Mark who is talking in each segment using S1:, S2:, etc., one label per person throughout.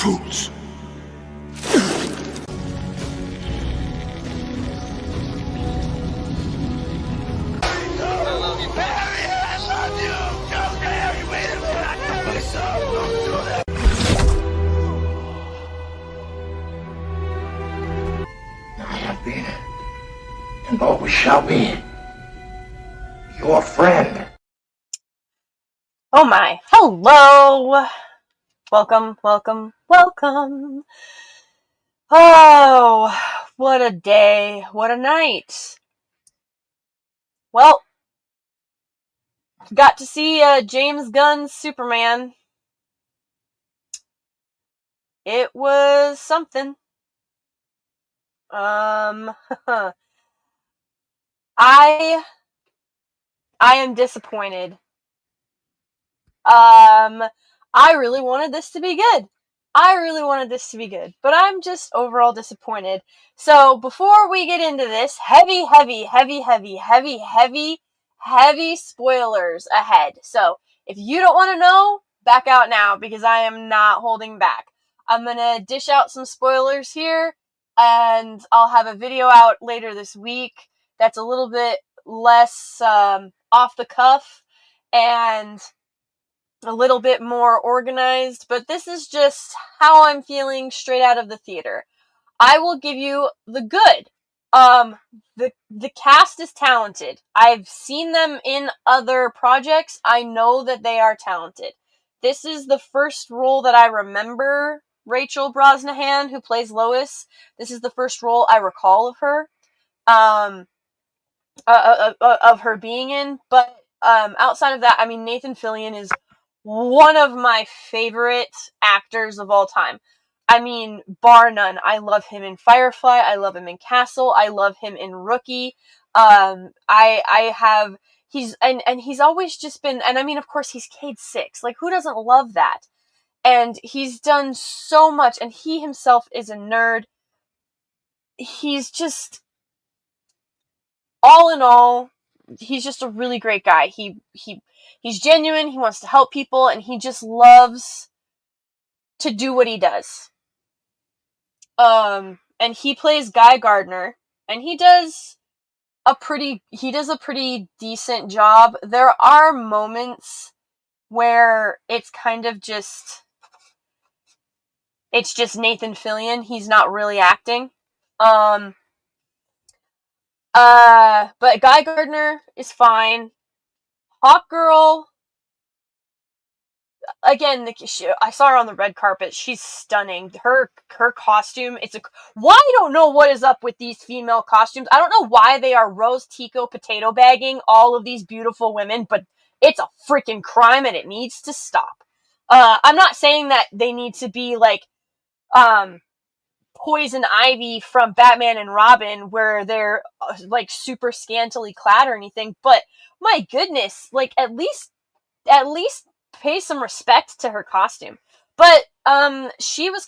S1: fools. I have been, and always shall be, your friend.
S2: Oh my, hello! Welcome, welcome, welcome. Oh, what a day, what a night. Well, got to see James Gunn's Superman. It was something. I am disappointed. I really wanted this to be good. But I'm just overall disappointed. So before we get into this, heavy spoilers ahead. So if you don't want to know, back out now because I am not holding back. I'm gonna dish out some spoilers here, and I'll have a video out later this week that's a little bit less off the cuff and a little bit more organized, but this is just how I'm feeling straight out of the theater. I will give you the good. The cast is talented. I've seen them in other projects. I know that they are talented. This is the first role that I remember Rachel Brosnahan, who plays Lois. This is the first role I recall of her, of her being in. But outside of that, I mean, Nathan Fillion is one of my favorite actors of all time. I mean, bar none. I love him in Firefly. I love him in Castle. I love him in Rookie. He's always just been, and I mean, of course, he's Cade Six. Like, who doesn't love that? And he's done so much, and he himself is a nerd. He's just, all in all, he's just a really great guy. He's genuine, he wants to help people, and he just loves to do what he does. And he plays Guy Gardner, and he does a pretty decent job. There are moments where it's kind of just Nathan Fillion. He's not really acting. But Guy Gardner is fine. Hawkgirl, again, I saw her on the red carpet. She's stunning. Her costume, I don't know what is up with these female costumes. I don't know why they are Rose Tico potato bagging all of these beautiful women, but it's a freaking crime and it needs to stop. I'm not saying that they need to be like, Poison Ivy from Batman and Robin, where they're like super scantily clad or anything, but my goodness, like at least pay some respect to her costume. But she was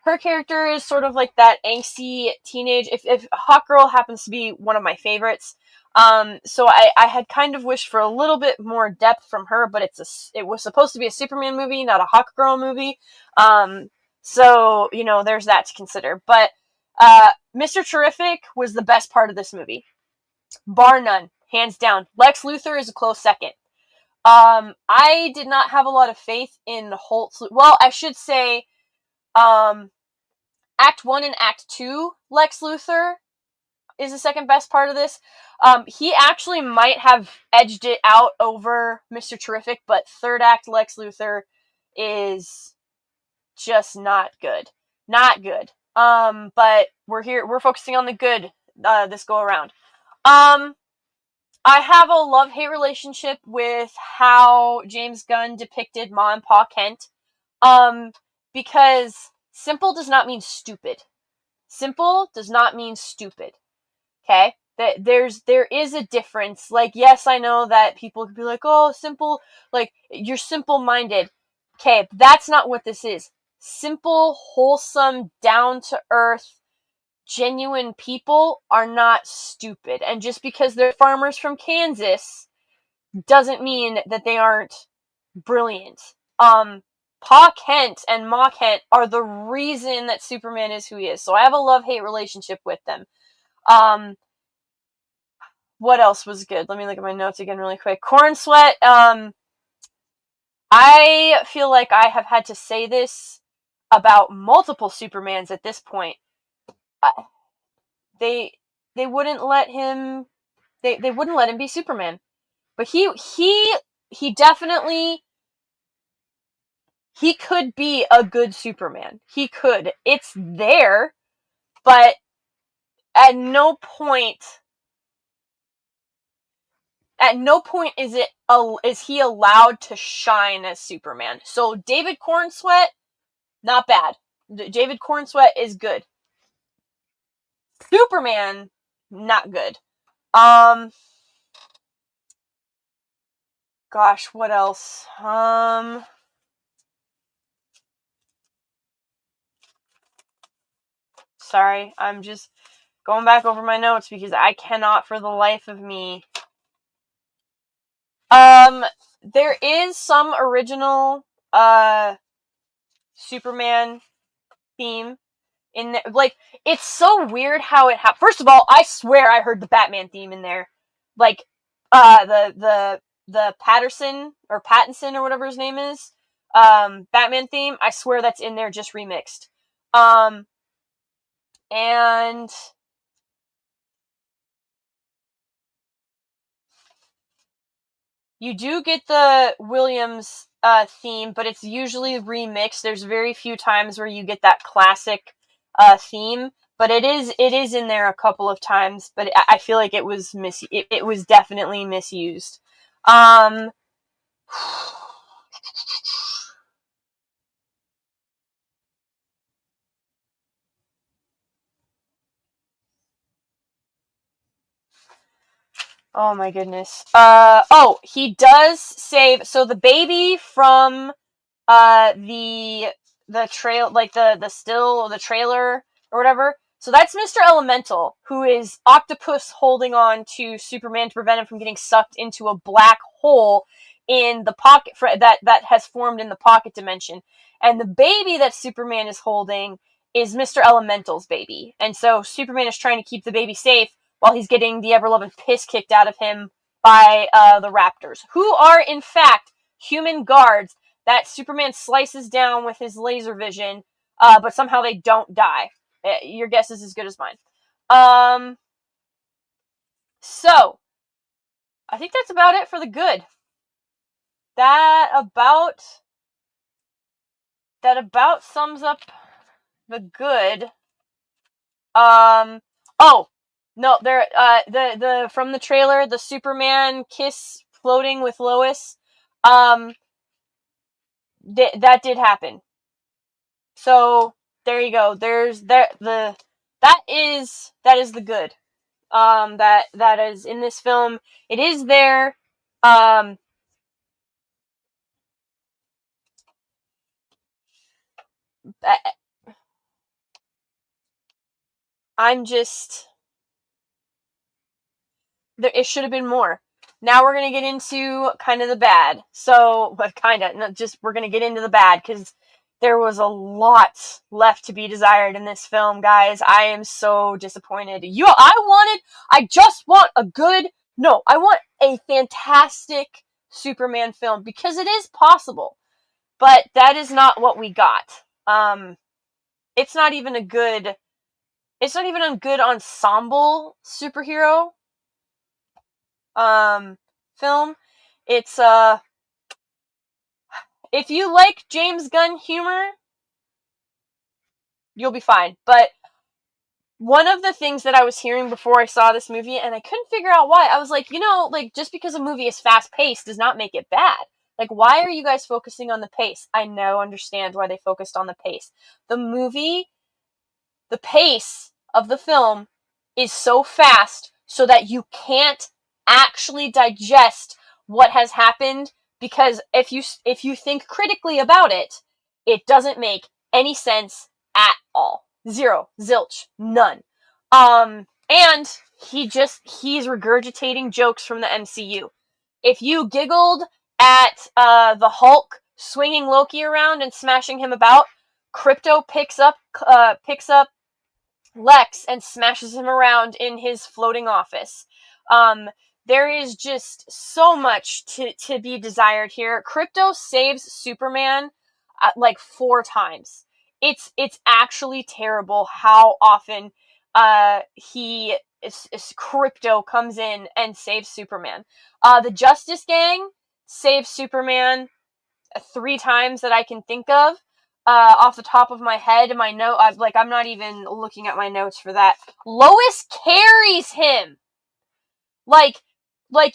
S2: her character is sort of like that angsty teenage. If Hawkgirl happens to be one of my favorites, so I had kind of wished for a little bit more depth from her, but it was supposed to be a Superman movie, not a Hawkgirl movie. So there's that to consider. But Mr. Terrific was the best part of this movie, bar none, hands down. Lex Luthor is a close second. I did not have a lot of faith in Holtz. Well, I should say, Act 1 and Act 2, Lex Luthor is the second best part of this. He actually might have edged it out over Mr. Terrific, but third act Lex Luthor is just not good. Not good. But we're focusing on the good, this go around. I have a love-hate relationship with how James Gunn depicted Ma and Pa Kent. Because simple does not mean stupid. Simple does not mean stupid. Okay? There is a difference. Like, yes, I know that people could be like, oh, simple, like, you're simple-minded. Okay, that's not what this is. Simple, wholesome, down-to-earth, genuine people are not stupid. And just because they're farmers from Kansas doesn't mean that they aren't brilliant. Pa Kent and Ma Kent are the reason that Superman is who he is. So I have a love-hate relationship with them. What else was good? Let me look at my notes again really quick. Corn Sweat, I feel like I have had to say this about multiple Supermans at this point. They wouldn't let him they wouldn't let him be Superman. But he definitely he could be a good Superman. He could. It's there, but at no point is he allowed to shine as Superman. So David Cornsweet, not bad. David Cornsweet is good. Superman, not good. Gosh, what else? Sorry, I'm just going back over my notes because I cannot for the life of me. There is some original, Superman theme in there. Like, it's so weird how it happened. First of all, I swear I heard the Batman theme in there. Like, the Pattinson or whatever his name is, Batman theme, I swear that's in there just remixed. And you do get the Williams theme, but it's usually remixed. There's very few times where you get that classic theme, but it is in there a couple of times. But I feel like it was it was definitely misused. Oh my goodness. He does save. So the baby from the trail, like the still or the trailer or whatever. So that's Mr. Elemental, who is Octopus holding on to Superman to prevent him from getting sucked into a black hole in the pocket that has formed in the pocket dimension. And the baby that Superman is holding is Mr. Elemental's baby. And so Superman is trying to keep the baby safe while he's getting the ever-loving piss kicked out of him by the Raptors, who are in fact human guards that Superman slices down with his laser vision, but somehow they don't die. Your guess is as good as mine. So, I think that's about it for the good. That about sums up the good. No, there, the from the trailer, the Superman kiss floating with Lois, that did happen. So there you go. There's that is the good. That is in this film. It is there. I'm just it should have been more. Now we're gonna get into kind of the bad. So, but kind of, not just we're gonna get into the bad because there was a lot left to be desired in this film, guys. I am so disappointed. I just want I want a fantastic Superman film because it is possible, but that is not what we got. It's not even a good ensemble superhero film. It's if you like James Gunn humor, you'll be fine. But one of the things that I was hearing before I saw this movie, and I couldn't figure out why, I was like, just because a movie is fast-paced does not make it bad. Like, why are you guys focusing on the pace? I now understand why they focused on the pace. The pace of the film is so fast so that you can't actually digest what has happened, because if you think critically about it, it doesn't make any sense at all. Zero, zilch, none. And he's regurgitating jokes from the MCU. If you giggled at the Hulk swinging Loki around and smashing him about. Krypto picks up Lex and smashes him around in his floating office. There is just so much to be desired here. Krypto saves Superman like 4 times. It's actually terrible how often Krypto comes in and saves Superman. The Justice Gang saves Superman 3 times that I can think of. Off the top of my head, my note, I'm not even looking at my notes for that. Lois carries him. Like,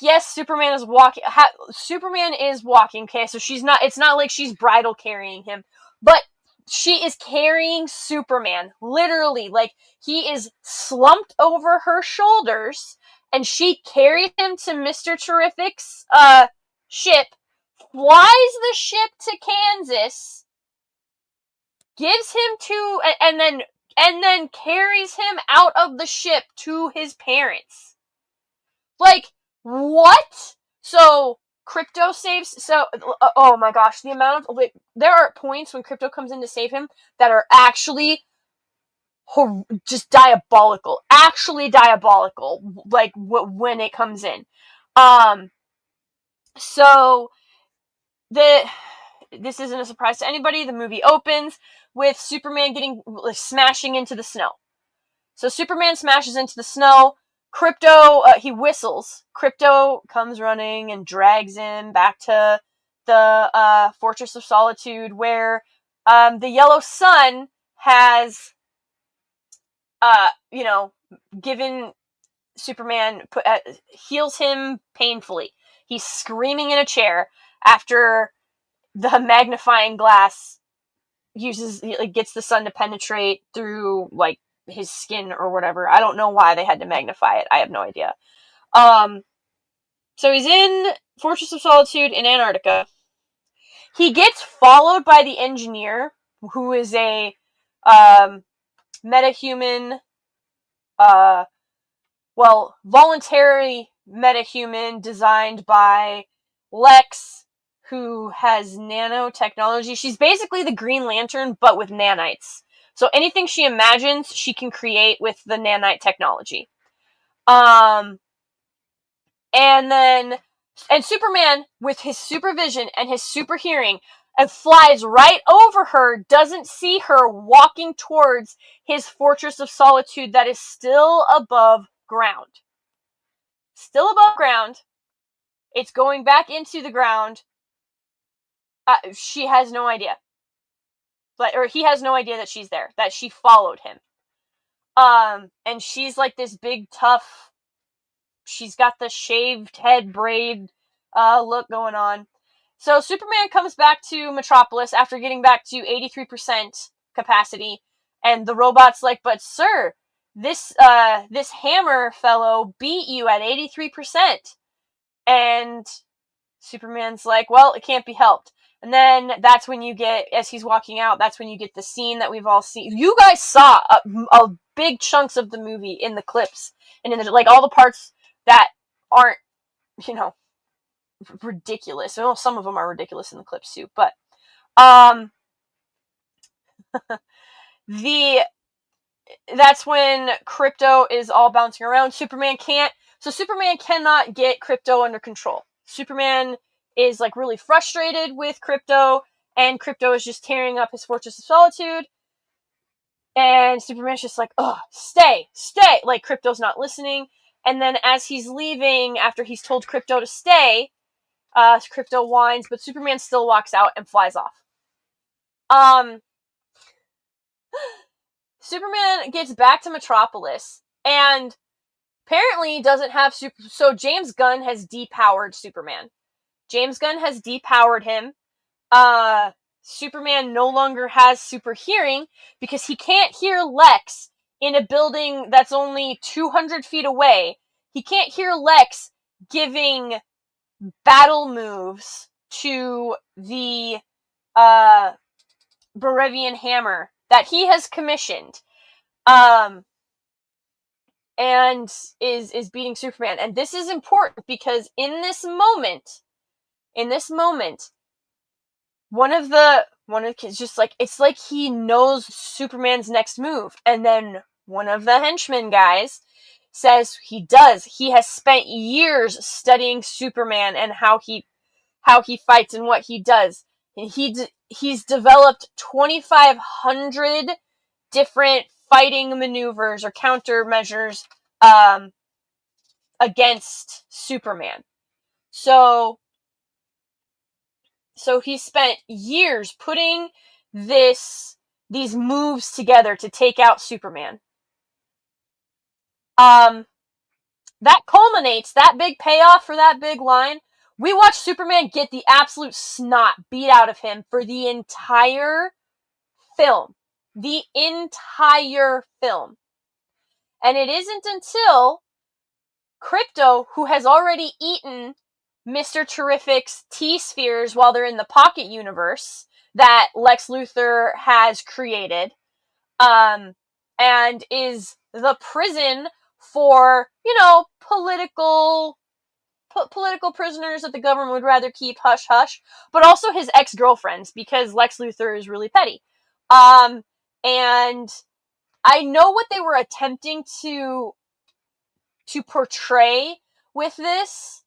S2: yes, Superman is walking. Superman is walking. Okay, so she's not. It's not like she's bridal carrying him, but she is carrying Superman. Literally, like he is slumped over her shoulders, and she carries him to Mr. Terrific's ship. Flies the ship to Kansas, gives him to, and then carries him out of the ship to his parents. Like, what? So, Krypto saves, oh my gosh, the amount of, like, there are points when Krypto comes in to save him that are actually just diabolical. Actually diabolical, like, when it comes in. So, this isn't a surprise to anybody. The movie opens with Superman smashing into the snow. So Superman smashes into the snow. Krypto, he whistles. Krypto comes running and drags him back to the Fortress of Solitude, where the Yellow Sun has, given Superman, heals him painfully. He's screaming in a chair after the magnifying glass gets the sun to penetrate through, like, his skin or whatever. I don't know why they had to magnify it. I have no idea. So he's in Fortress of Solitude in Antarctica. He gets followed by the engineer, who is a metahuman, voluntary metahuman designed by Lex, who has nanotechnology. She's basically the Green Lantern, but with nanites. So anything she imagines, she can create with the nanite technology. And Superman, with his supervision and his super hearing, and flies right over her, doesn't see her walking towards his Fortress of Solitude that is still above ground. Still above ground. It's going back into the ground. She has no idea. Or he has no idea that she's there, that she followed him. And she's like this big, tough, she's got the shaved head braid look going on. So Superman comes back to Metropolis after getting back to 83% capacity, and the robot's like, but sir, this Hammer fellow beat you at 83%. And Superman's like, well, it can't be helped. And then that's when you get, as he's walking out, that's when you get the scene that we've all seen. You guys saw a big chunks of the movie in the clips, and in like all the parts that aren't, ridiculous. Well, some of them are ridiculous in the clips too, but that's when Krypto is all bouncing around. Superman cannot get Krypto under control. Superman is like really frustrated with Krypto, and Krypto is just tearing up his Fortress of Solitude. And Superman's just like, oh, stay. Like, Krypto's not listening. And then as he's leaving, after he's told Krypto to stay, Krypto whines, but Superman still walks out and flies off. Superman gets back to Metropolis, and apparently doesn't have so James Gunn has depowered Superman. James Gunn has depowered him. Superman no longer has super hearing because he can't hear Lex in a building that's only 200 feet away. He can't hear Lex giving battle moves to the Bolivian Hammer that he has commissioned. And is beating Superman. And this is important because in this moment, one of the kids just like, it's like he knows Superman's next move. And then one of the henchmen guys says he does. He has spent years studying Superman and how he fights and what he does. And he's developed 2,500 different fighting maneuvers or countermeasures against Superman. So he spent years putting these moves together to take out Superman. That culminates, that big payoff for that big line. We watch Superman get the absolute snot beat out of him for the entire film. The entire film. And it isn't until Krypto, who has already eaten Mr. Terrific's T-spheres while they're in the Pocket Universe that Lex Luthor has created, and is the prison for, political prisoners that the government would rather keep hush hush, but also his ex-girlfriends, because Lex Luthor is really petty. And I know what they were attempting to portray with this,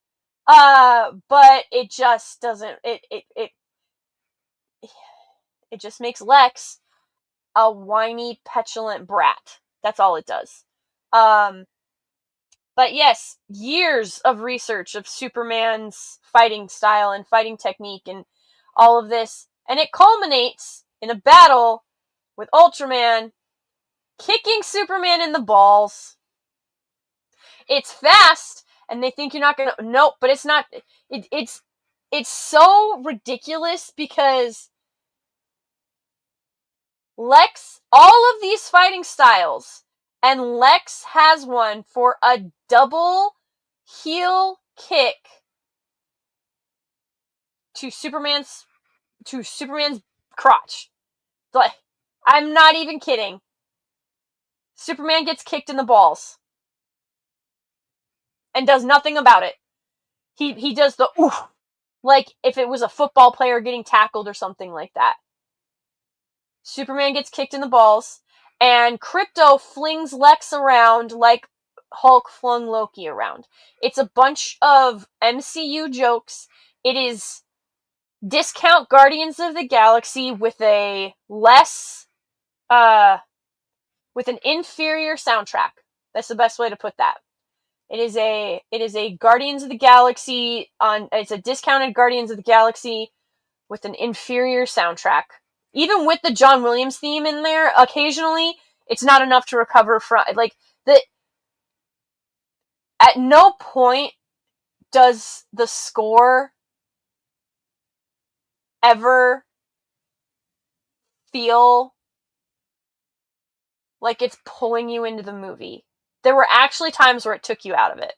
S2: but it just doesn't, it just makes Lex a whiny, petulant brat. That's all it does. But yes, years of research of Superman's fighting style and fighting technique and all of this, and it culminates in a battle with Ultraman kicking Superman in the balls. It's fast, and they think you're not gonna, nope, but it's not, it's so ridiculous because Lex, all of these fighting styles, and Lex has one for a double heel kick to Superman's crotch. Like, I'm not even kidding. Superman gets kicked in the balls and does nothing about it. He does the oof, like if it was a football player getting tackled or something like that. Superman gets kicked in the balls, and Krypto flings Lex around like Hulk flung Loki around. It's a bunch of MCU jokes. It is discount Guardians of the Galaxy with a less, with an inferior soundtrack. That's the best way to put that. It is a Guardians of the Galaxy it's a discounted Guardians of the Galaxy with an inferior soundtrack. Even with the John Williams theme in there, occasionally, it's not enough to recover from, at no point does the score ever feel like it's pulling you into the movie. There were actually times where it took you out of it.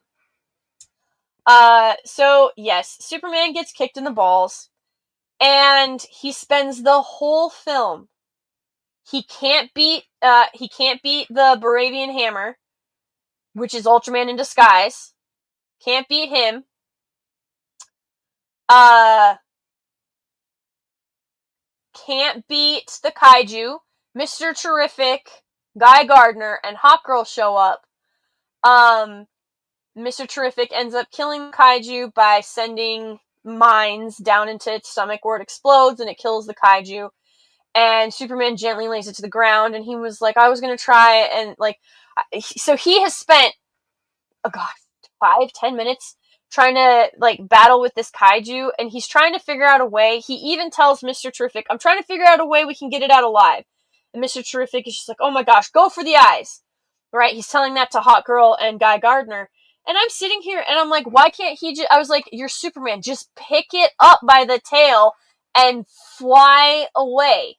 S2: So yes, Superman gets kicked in the balls, and he spends the whole film. He can't beat the Baravian Hammer, which is Ultraman in disguise. Can't beat him. Can't beat the Kaiju. Mr. Terrific, Guy Gardner, and Hawkgirl show up. Mr. Terrific ends up killing the Kaiju by sending mines down into its stomach where it explodes and it kills the Kaiju. And Superman gently lays it to the ground, and he was like, I was gonna try, and so he has spent, 5-10 minutes trying to battle with this Kaiju, and he's trying to figure out a way. He even tells Mr. Terrific, I'm trying to figure out a way we can get it out alive. And Mr. Terrific is just like, oh my gosh, go for the eyes. Right? He's telling that to Hawkgirl and Guy Gardner. And I'm sitting here and I'm like, why can't he I was like, you're Superman, just pick it up by the tail and fly away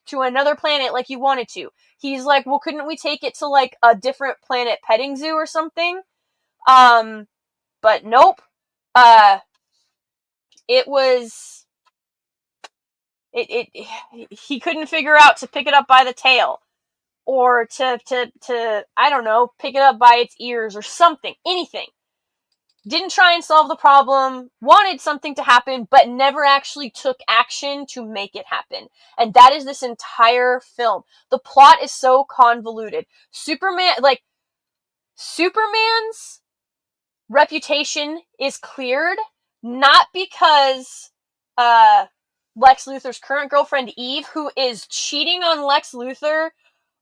S2: to another planet like you wanted to. He's like, well, couldn't we take it to a different planet petting zoo or something? But nope. He couldn't figure out to pick it up by the tail. Or to I don't know, pick it up by its ears or something. Anything. didn't try and solve the problem, wanted something to happen, but never actually took action to make it happen. And that is this entire film. The plot is so convoluted. Superman's reputation is cleared, not because Lex Luthor's current girlfriend Eve, who is cheating on Lex Luthor,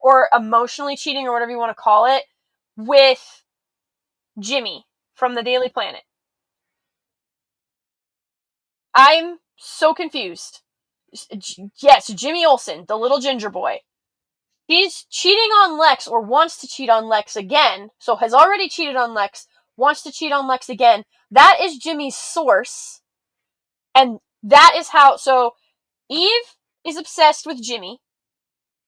S2: or emotionally cheating, or whatever you want to call it, with Jimmy from the Daily Planet. I'm so confused. Yes, Jimmy Olsen, the little ginger boy. He's cheating on Lex, or wants to cheat on Lex again, so has already cheated on Lex, wants to cheat on Lex again. That is Jimmy's source. And that is how, so Eve is obsessed with Jimmy.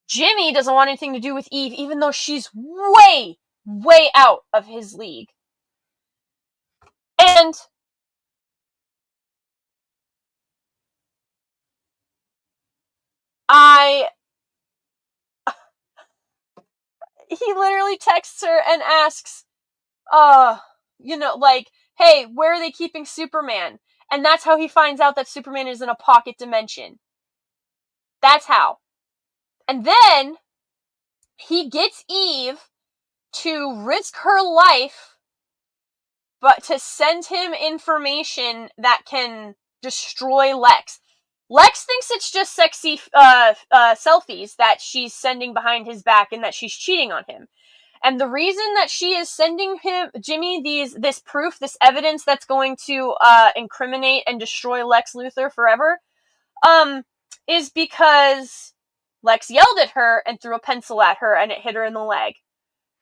S2: Jimmy doesn't want anything to do with Eve, even though she's way, way out of his league. And he literally texts her and asks, hey, where are they keeping Superman? And that's how he finds out that Superman is in a pocket dimension. That's how. And then he gets Eve to risk her life, but to send him information that can destroy Lex. Lex thinks it's just sexy selfies that she's sending behind his back and that she's cheating on him. And the reason that she is sending Jimmy this proof, this evidence that's going to incriminate and destroy Lex Luthor forever, is because Lex yelled at her and threw a pencil at her and it hit her in the leg.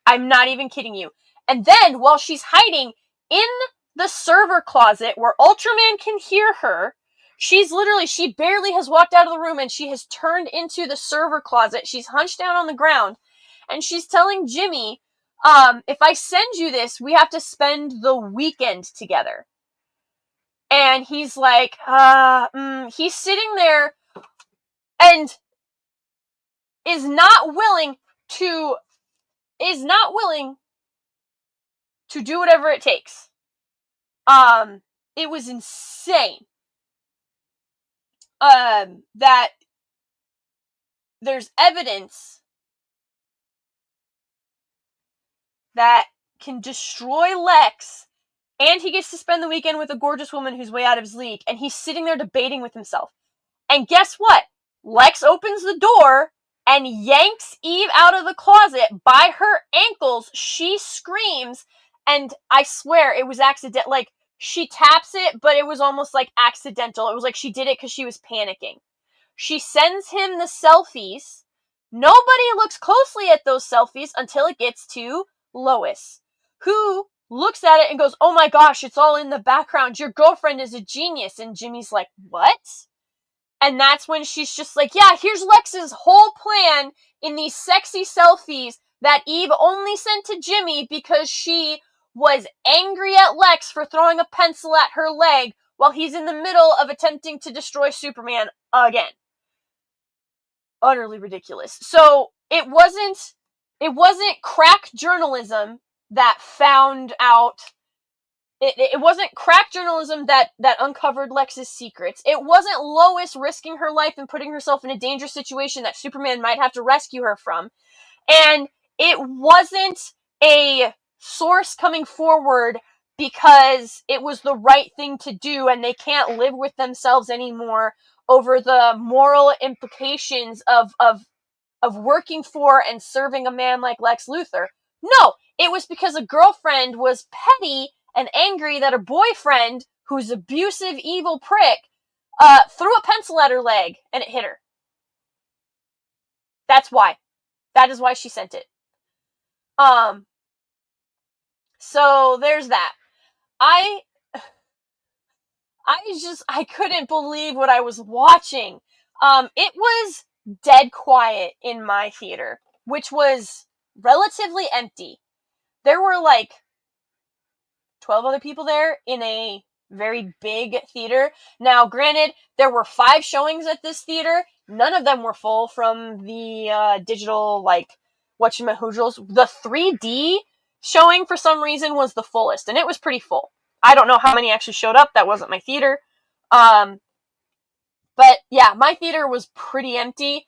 S2: I'm not even kidding you. And then, while she's hiding in the server closet where Ultraman can hear her, she barely has walked out of the room and she has turned into the server closet. She's hunched down on the ground. And she's telling Jimmy, if I send you this, we have to spend the weekend together. And he's like, he's sitting there and is not willing to do whatever it takes. It was insane. That there's evidence that can destroy Lex, and he gets to spend the weekend with a gorgeous woman who's way out of his league, and he's sitting there debating with himself. And guess what? Lex opens the door and yanks Eve out of the closet by her ankles. She screams, and I swear it was accidental. Like, she taps it, but it was almost like accidental. It was like she did it because she was panicking. She sends him the selfies. Nobody looks closely at those selfies until it gets to Lois, who looks at it and goes, oh my gosh, it's all in the background. Your girlfriend is a genius. And Jimmy's like, what? And that's when she's just like, yeah, here's Lex's whole plan in these sexy selfies that Eve only sent to Jimmy because she was angry at Lex for throwing a pencil at her leg while he's in the middle of attempting to destroy Superman again. Utterly ridiculous. So it wasn't crack journalism that found out. It wasn't crack journalism that uncovered Lex's secrets. It wasn't Lois risking her life and putting herself in a dangerous situation that Superman might have to rescue her from. And it wasn't a source coming forward because it was the right thing to do and they can't live with themselves anymore over the moral implications of working for and serving a man like Lex Luthor. No, it was because a girlfriend was petty and angry that her boyfriend, who's abusive, evil prick, threw a pencil at her leg and it hit her. That's why. That is why she sent it. So there's that. I couldn't believe what I was watching. It was dead quiet in my theater, which was relatively empty. There were like 12 other people there in a very big theater. Now, granted, there were 5 showings at this theater. None of them were full from the digital, like, whatchamahoodles. The 3D showing, for some reason, was the fullest, and it was pretty full. I don't know how many actually showed up. That wasn't my theater. But yeah, my theater was pretty empty,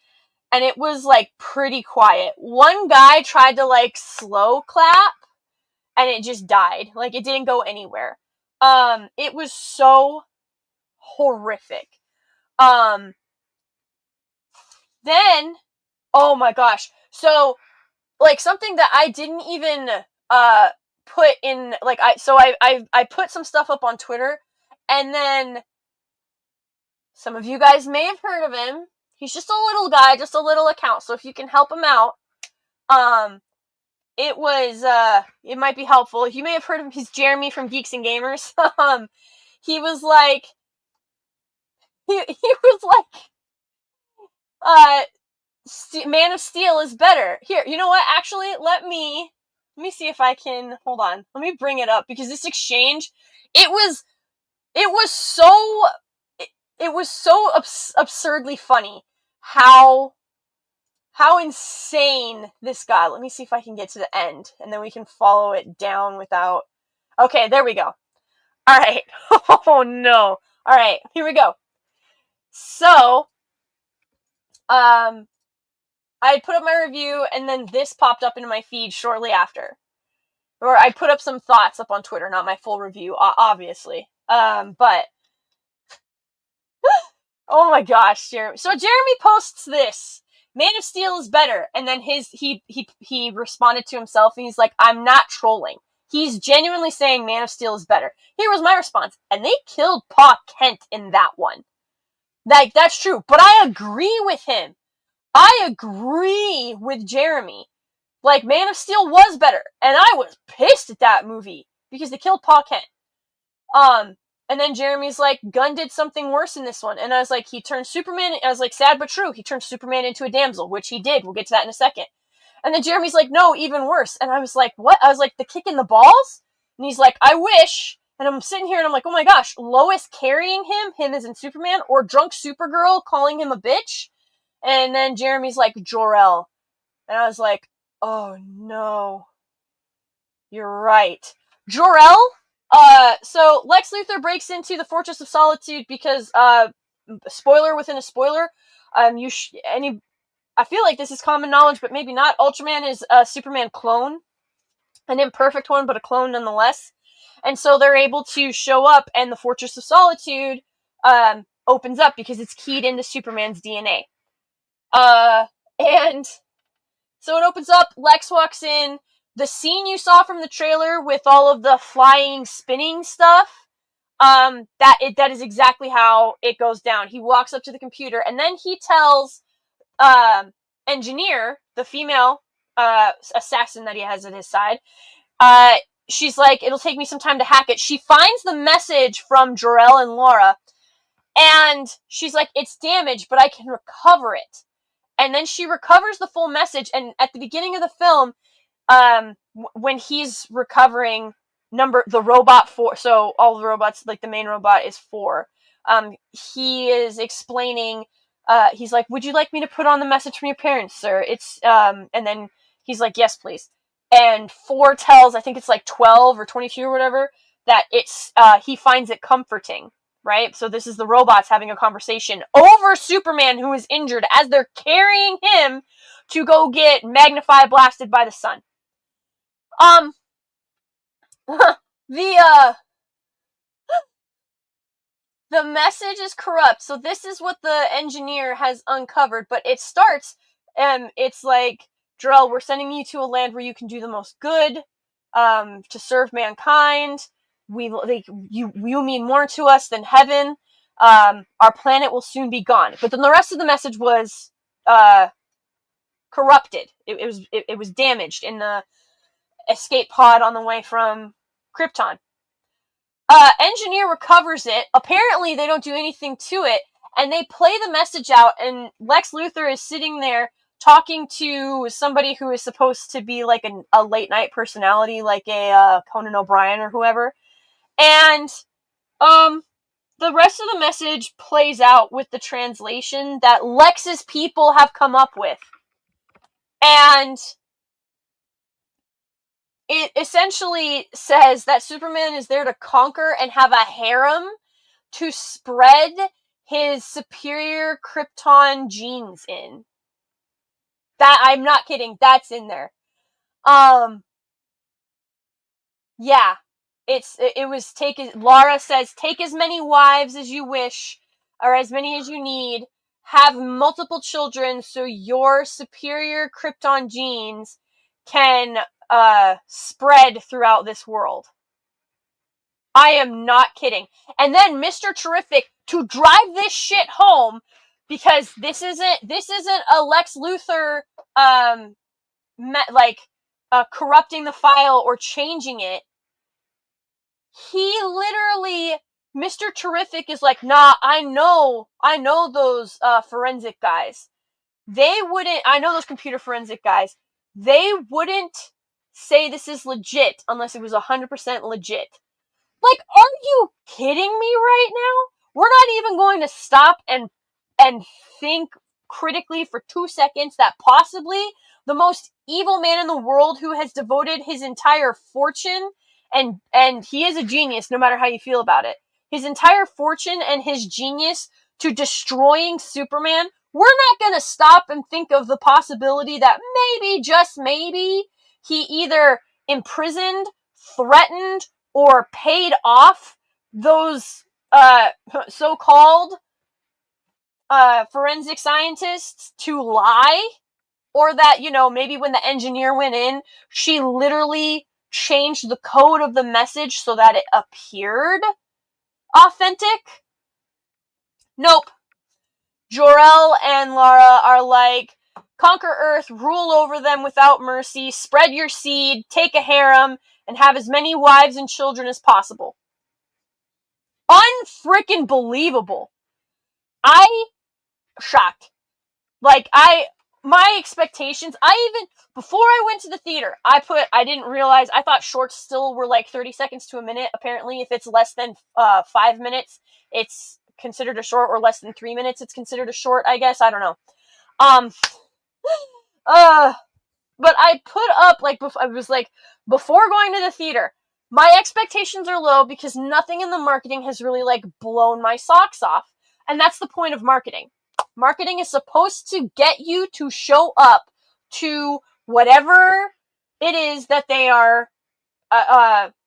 S2: and it was like pretty quiet. One guy tried to like slow clap, and it just died. Like, it didn't go anywhere. It was so horrific. Then, oh my gosh. So, like, something that I didn't even, put in, like, I put some stuff up on Twitter, and then some of you guys may have heard of him. He's just a little guy, just a little account, so if you can help him out, it might be helpful. You may have heard of him. He's Jeremy from Geeks and Gamers. He was like, he was like, Man of Steel is better. Here, you know what? Actually, let me see if I can, hold on. Let me bring it up, because this exchange, it was so, absurdly funny how insane this guy. Let me see if I can get to the end, and then we can follow it down without, okay, there we go. Alright. Oh no. Alright, here we go. So, I put up my review, and then this popped up into my feed shortly after. Or I put up some thoughts up on Twitter, not my full review, obviously. But oh my gosh, Jeremy. So Jeremy posts this. Man of Steel is better, and then he responded to himself, and he's like, I'm not trolling. He's genuinely saying Man of Steel is better. Here was my response, and they killed Pa Kent in that one. Like, that's true, but I agree with him. I agree with Jeremy. Like, Man of Steel was better, and I was pissed at that movie because they killed Pa Kent. And then Jeremy's like, Gunn did something worse in this one, and I was like, he turned Superman. I was like, sad but true. He turned Superman into a damsel, which he did. We'll get to that in a second. And then Jeremy's like, no, even worse. And I was like, what? I was like, the kick in the balls? And he's like, I wish. And I'm sitting here and I'm like, oh my gosh, Lois carrying him as in Superman, or drunk Supergirl calling him a bitch. And then Jeremy's like, Jor-El. And I was like, oh no. You're right. Jor-El? So Lex Luthor breaks into the Fortress of Solitude because, spoiler within a spoiler, I feel like this is common knowledge, but maybe not. Ultraman is a Superman clone. An imperfect one, but a clone nonetheless. And so they're able to show up, and the Fortress of Solitude, opens up because it's keyed into Superman's DNA. And so it opens up, Lex walks in, the scene you saw from the trailer with all of the flying, spinning stuff, that is exactly how it goes down. He walks up to the computer, and then he tells, Engineer, the female, assassin that he has at his side, she's like, it'll take me some time to hack it. She finds the message from Jor-El and Laura, and she's like, it's damaged, but I can recover it. And then she recovers the full message, and at the beginning of the film, when he's recovering the robot 4, so all the robots, like the main robot is 4, he is explaining, he's like, would you like me to put on the message from your parents, sir? It's, and then he's like, yes, please. And 4 tells, I think it's like 12 or 22 or whatever, that it's, he finds it comforting. Right? So this is the robots having a conversation over Superman, who is injured, as they're carrying him to go get blasted by the sun. The message is corrupt. So this is what the engineer has uncovered, but it starts, it's like, Jor-El, we're sending you to a land where you can do the most good, to serve mankind. You mean more to us than heaven. Our planet will soon be gone. But then the rest of the message was, corrupted. It was damaged in the escape pod on the way from Krypton. Engineer recovers it. Apparently they don't do anything to it, and they play the message out, and Lex Luthor is sitting there talking to somebody who is supposed to be like a late night personality, like a Conan O'Brien or whoever. And the rest of the message plays out with the translation that Lex's people have come up with. And it essentially says that Superman is there to conquer and have a harem to spread his superior Krypton genes in. That, I'm not kidding, that's in there. Yeah. Lara says, take as many wives as you wish, or as many as you need, have multiple children so your superior Krypton genes can, spread throughout this world. I am not kidding. And then Mr. Terrific, to drive this shit home, because this isn't a Lex Luthor, corrupting the file or changing it. He literally, Mr. Terrific is like, nah, I know those, forensic guys. I know those computer forensic guys. They wouldn't say this is legit unless it was 100% legit. Like, are you kidding me right now? We're not even going to stop and think critically for 2 seconds that possibly the most evil man in the world, who has devoted his entire fortune, and he is a genius no matter how you feel about it, his entire fortune and his genius to destroying Superman, we're not going to stop and think of the possibility that maybe, just maybe, he either imprisoned, threatened, or paid off those so-called forensic scientists to lie, or that, maybe when the engineer went in, she literally changed the code of the message so that it appeared authentic. Nope. Jor-El and Lara are like, conquer Earth, rule over them without mercy, spread your seed, take a harem, and have as many wives and children as possible. Unfrickin' believable. Shocked. My expectations, before I went to the theater, I didn't realize, I thought shorts still were like 30 seconds to a minute. Apparently, if it's less than 5 minutes, it's considered a short, or less than 3 minutes, it's considered a short, I guess. I don't know. But I put up, I was like, before going to the theater, my expectations are low because nothing in the marketing has really, blown my socks off. And that's the point of marketing. Marketing is supposed to get you to show up to whatever it is that they are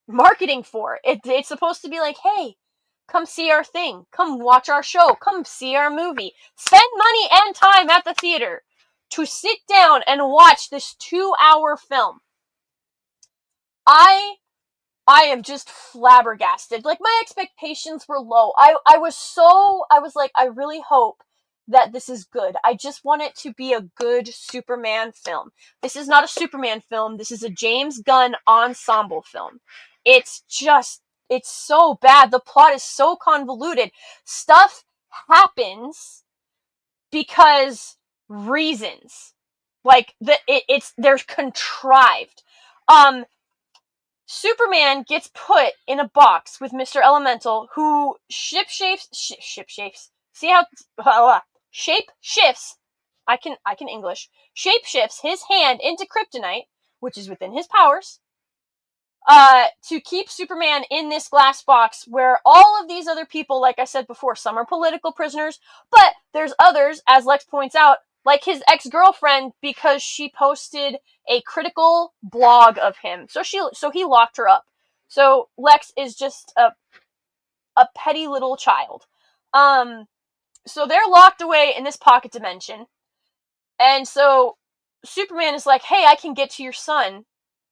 S2: marketing for. It's supposed to be like, hey, come see our thing. Come watch our show. Come see our movie. Spend money and time at the theater to sit down and watch this 2-hour film. I am just flabbergasted. My expectations were low. I was like, I really hope that this is good. I just want it to be a good Superman film. This is not a Superman film. This is a James Gunn ensemble film. It's so bad. The plot is so convoluted. Stuff happens because reasons. They're contrived. Superman gets put in a box with Mr. Elemental, who shape shifts. See how shape shifts? I can English. Shape shifts his hand into kryptonite, which is within his powers, to keep Superman in this glass box where all of these other people, like I said before, some are political prisoners, but there's others, as Lex points out, like his ex-girlfriend, because she posted a critical blog of him. So he locked her up. So Lex is just a petty little child. So they're locked away in this pocket dimension. And so Superman is like, hey, I can get to your son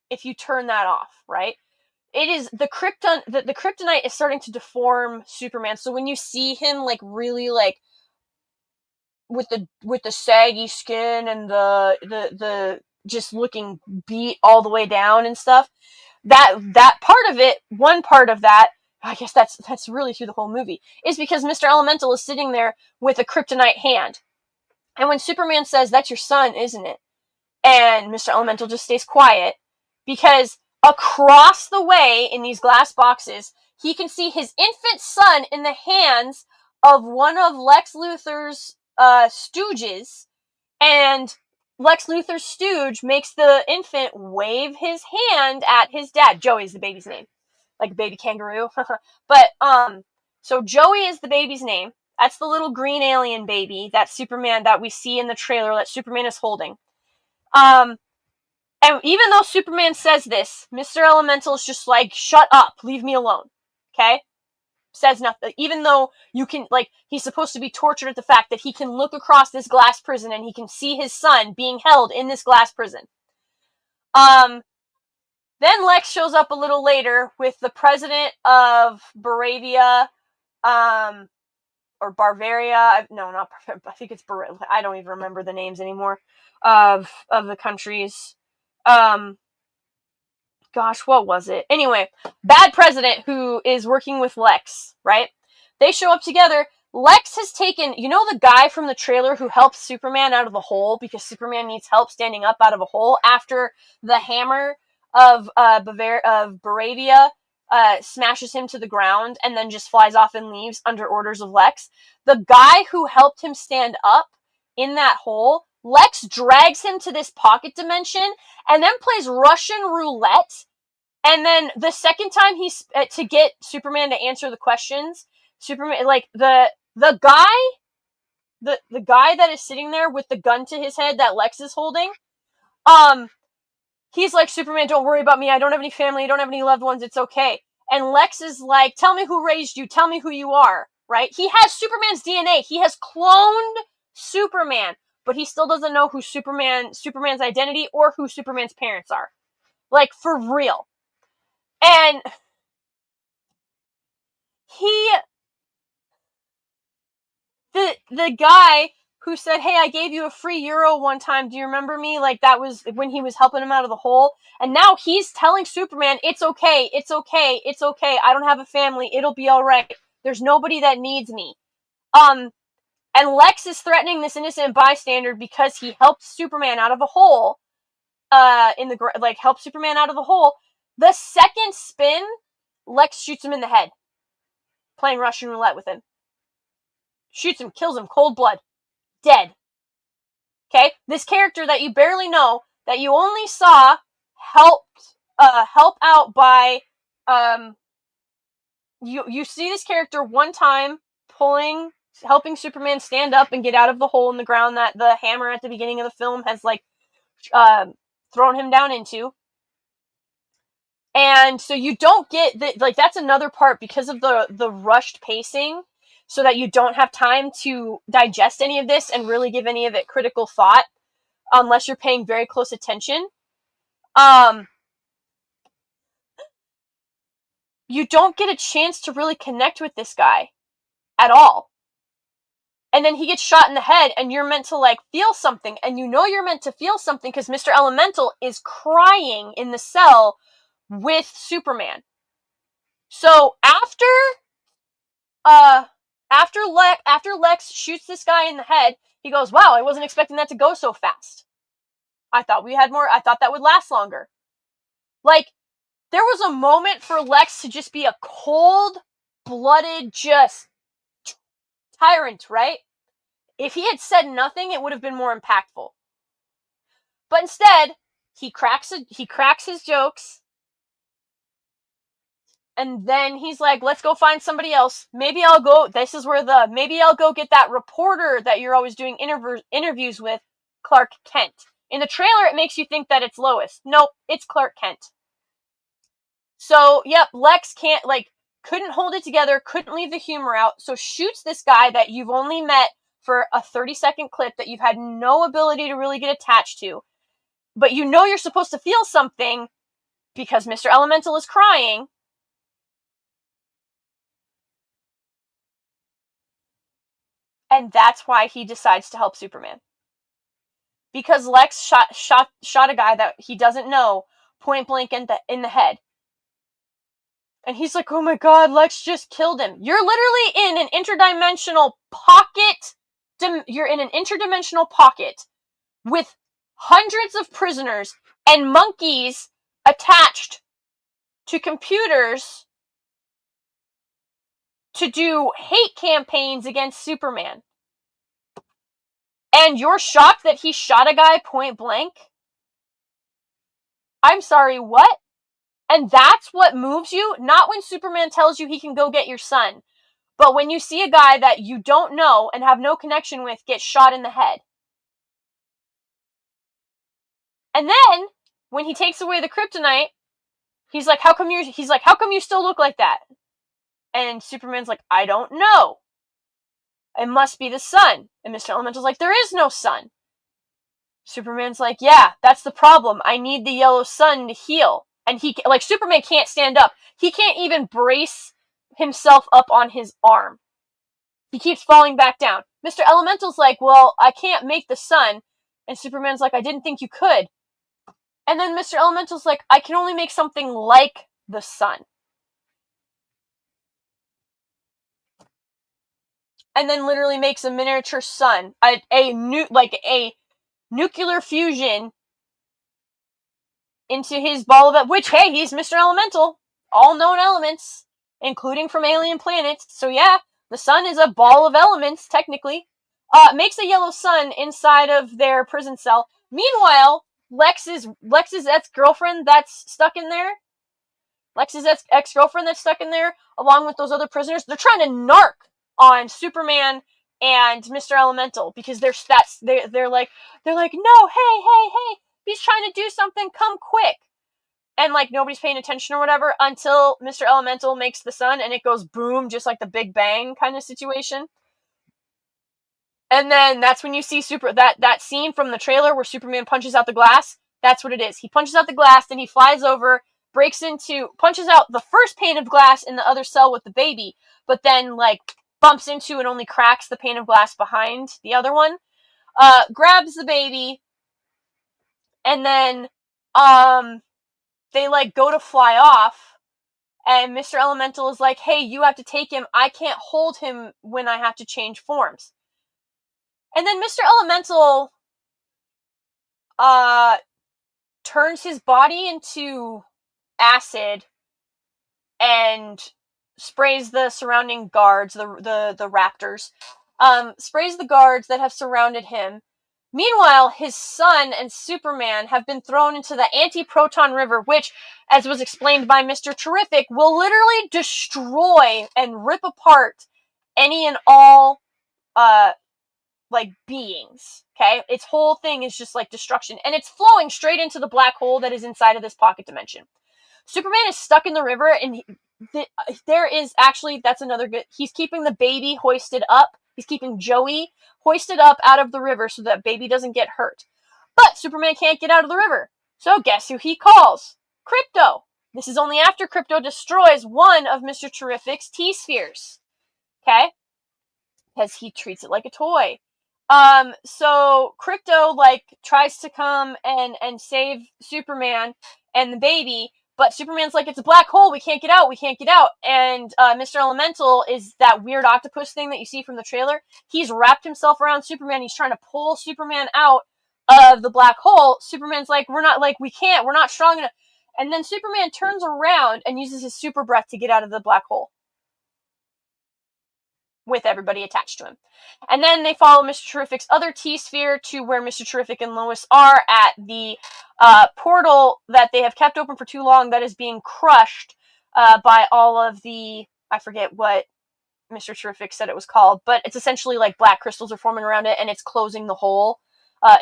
S2: if you turn that off, right? It is the kryptonite is starting to deform Superman. So when you see him really with the saggy skin and the just looking beat all the way down and stuff, that part of it, one part of that, I guess that's really through the whole movie, is because Mr. Elemental is sitting there with a kryptonite hand. And when Superman says, that's your son, isn't it? And Mr. Elemental just stays quiet, because across the way in these glass boxes, he can see his infant son in the hands of one of Lex Luthor's stooges, and Lex Luthor's stooge makes the infant wave his hand at his dad. Joey's the baby's name. Like a baby kangaroo. But, so Joey is the baby's name. That's the little green alien baby that Superman, that we see in the trailer that Superman is holding. And even though Superman says this, Mr. Elemental is just like, shut up, leave me alone. Okay? Says nothing. Even though you can, like, he's supposed to be tortured at the fact that he can look across this glass prison and he can see his son being held in this glass prison. Then Lex shows up a little later with the president of Baravia, or Bavaria. No, not Bavaria. I think it's Bavaria. I don't even remember the names anymore of the countries. Gosh, what was it? Anyway, bad president who is working with Lex, right? They show up together. Lex has taken, you know, the guy from the trailer who helps Superman out of the hole because Superman needs help standing up out of a hole after the hammer of Baravia smashes him to the ground and then just flies off and leaves under orders of Lex. The guy who helped him stand up in that hole, Lex drags him to this pocket dimension and then plays Russian roulette. And then the second time he's to get Superman to answer the questions, Superman, like the guy that is sitting there with the gun to his head that Lex is holding, he's like, Superman, don't worry about me. I don't have any family. I don't have any loved ones. It's okay. And Lex is like, tell me who raised you. Tell me who you are. Right? He has Superman's DNA. He has cloned Superman, but he still doesn't know who Superman's identity or who Superman's parents are. Like, for real. And the guy who said, hey, I gave you a free euro one time, do you remember me? Like, that was when he was helping him out of the hole. And now he's telling Superman, it's okay, it's okay, it's okay. I don't have a family. It'll be all right. There's nobody that needs me. And Lex is threatening this innocent bystander because he helped Superman out of a hole, helped Superman out of the hole. The second spin, Lex shoots him in the head, playing Russian roulette with him. Shoots him, kills him, cold blood. Dead. Okay? This character that you barely know, that you only saw help out by, you see this character one time helping Superman stand up and get out of the hole in the ground that the hammer at the beginning of the film has, thrown him down into. And so you don't get that's another part because of the rushed pacing, so that you don't have time to digest any of this and really give any of it critical thought, unless you're paying very close attention. You don't get a chance to really connect with this guy at all. And then he gets shot in the head, and you're meant to, feel something. And you know you're meant to feel something because Mr. Elemental is crying in the cell with Superman. So after Lex shoots this guy in the head, he goes, wow, I wasn't expecting that to go so fast. I thought we had more. I thought that would last longer. There was a moment for Lex to just be a cold-blooded, just tyrant, right? If he had said nothing, it would have been more impactful. But instead, he cracks his jokes, and then he's like, let's go find somebody else. Maybe I'll go get that reporter that you're always doing interviews with, Clark Kent. In the trailer, it makes you think that it's Lois. Nope, it's Clark Kent. So, yep, Lex couldn't hold it together, couldn't leave the humor out, so shoots this guy that you've only met for a 30-second clip that you've had no ability to really get attached to. But you know you're supposed to feel something because Mr. Elemental is crying. And that's why he decides to help Superman. Because Lex shot a guy that he doesn't know point blank in the head. And he's like, oh my god, Lex just killed him. You're literally in an interdimensional pocket. You're in an interdimensional pocket with hundreds of prisoners and monkeys attached to computers to do hate campaigns against Superman. and you're shocked that he shot a guy point blank? I'm sorry, what? And that's what moves you? Not when Superman tells you he can go get your son, but when you see a guy that you don't know and have no connection with get shot in the head. And then, when he takes away the kryptonite, he's like, how come you still look like that? And Superman's like, I don't know. It must be the sun. And Mr. Elemental's like, there is no sun. Superman's like, yeah, that's the problem. I need the yellow sun to heal. And Superman can't stand up. He can't even brace himself up on his arm. He keeps falling back down. Mr. Elemental's like, well, I can't make the sun. And Superman's like, I didn't think you could. And then Mr. Elemental's like, I can only make something like the sun. And then literally makes a miniature sun. A nuclear fusion into his ball of, which, hey, he's Mr. Elemental. All known elements, including from alien planets. So yeah, the sun is a ball of elements, technically. Makes a yellow sun inside of their prison cell. Meanwhile, Lex's ex-girlfriend that's stuck in there, along with those other prisoners, they're trying to narc on Superman and Mr. Elemental because they're like, no, hey, he's trying to do something, come quick. And nobody's paying attention or whatever until Mr. Elemental makes the sun and it goes boom, just like the Big Bang kind of situation. And then that's when you see that scene from the trailer where Superman punches out the glass. That's what it is. He punches out the glass, then he flies over, punches out the first pane of glass in the other cell with the baby, but then bumps into and only cracks the pane of glass behind the other one. Grabs the baby, and then they go to fly off, and Mr. Elemental is like, hey, you have to take him. I can't hold him when I have to change forms. And then Mr. Elemental turns his body into acid and sprays the surrounding guards, the raptors, sprays the guards that have surrounded him. Meanwhile, his son and Superman have been thrown into the anti-proton river, which, as was explained by Mr. Terrific, will literally destroy and rip apart any and all beings. Okay? Its whole thing is just destruction. And it's flowing straight into the black hole that is inside of this pocket dimension. Superman is stuck in the river, and there is actually, that's another good, he's keeping the baby hoisted up. He's keeping Joey hoisted up out of the river so that baby doesn't get hurt. But Superman can't get out of the river. So guess who he calls? Krypto. This is only after Krypto destroys one of Mr. Terrific's T-spheres. Okay? Because he treats it like a toy. So Krypto, tries to come and save Superman and the baby, but Superman's like, it's a black hole, we can't get out. And Mr. Elemental is that weird octopus thing that you see from the trailer. He's wrapped himself around Superman. He's trying to pull Superman out of the black hole. Superman's like, we're not strong enough. And then Superman turns around and uses his super breath to get out of the black hole with everybody attached to him. And then they follow Mr. Terrific's other T-sphere to where Mr. Terrific and Lois are at the portal that they have kept open for too long that is being crushed by all of the, I forget what Mr. Terrific said it was called, but it's essentially black crystals are forming around it and it's closing the hole.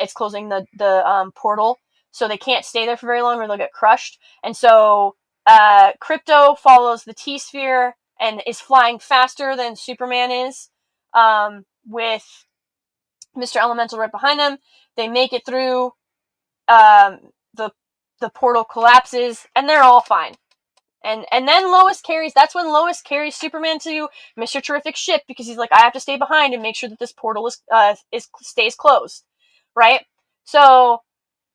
S2: It's closing the portal. So they can't stay there for very long or they'll get crushed. And so Krypto follows the T-sphere and is flying faster than Superman is, with Mr. Elemental right behind him. They make it through, the portal collapses, and they're all fine. And then that's when Lois carries Superman to Mr. Terrific's ship, because he's like, I have to stay behind and make sure that this portal stays closed, right? So,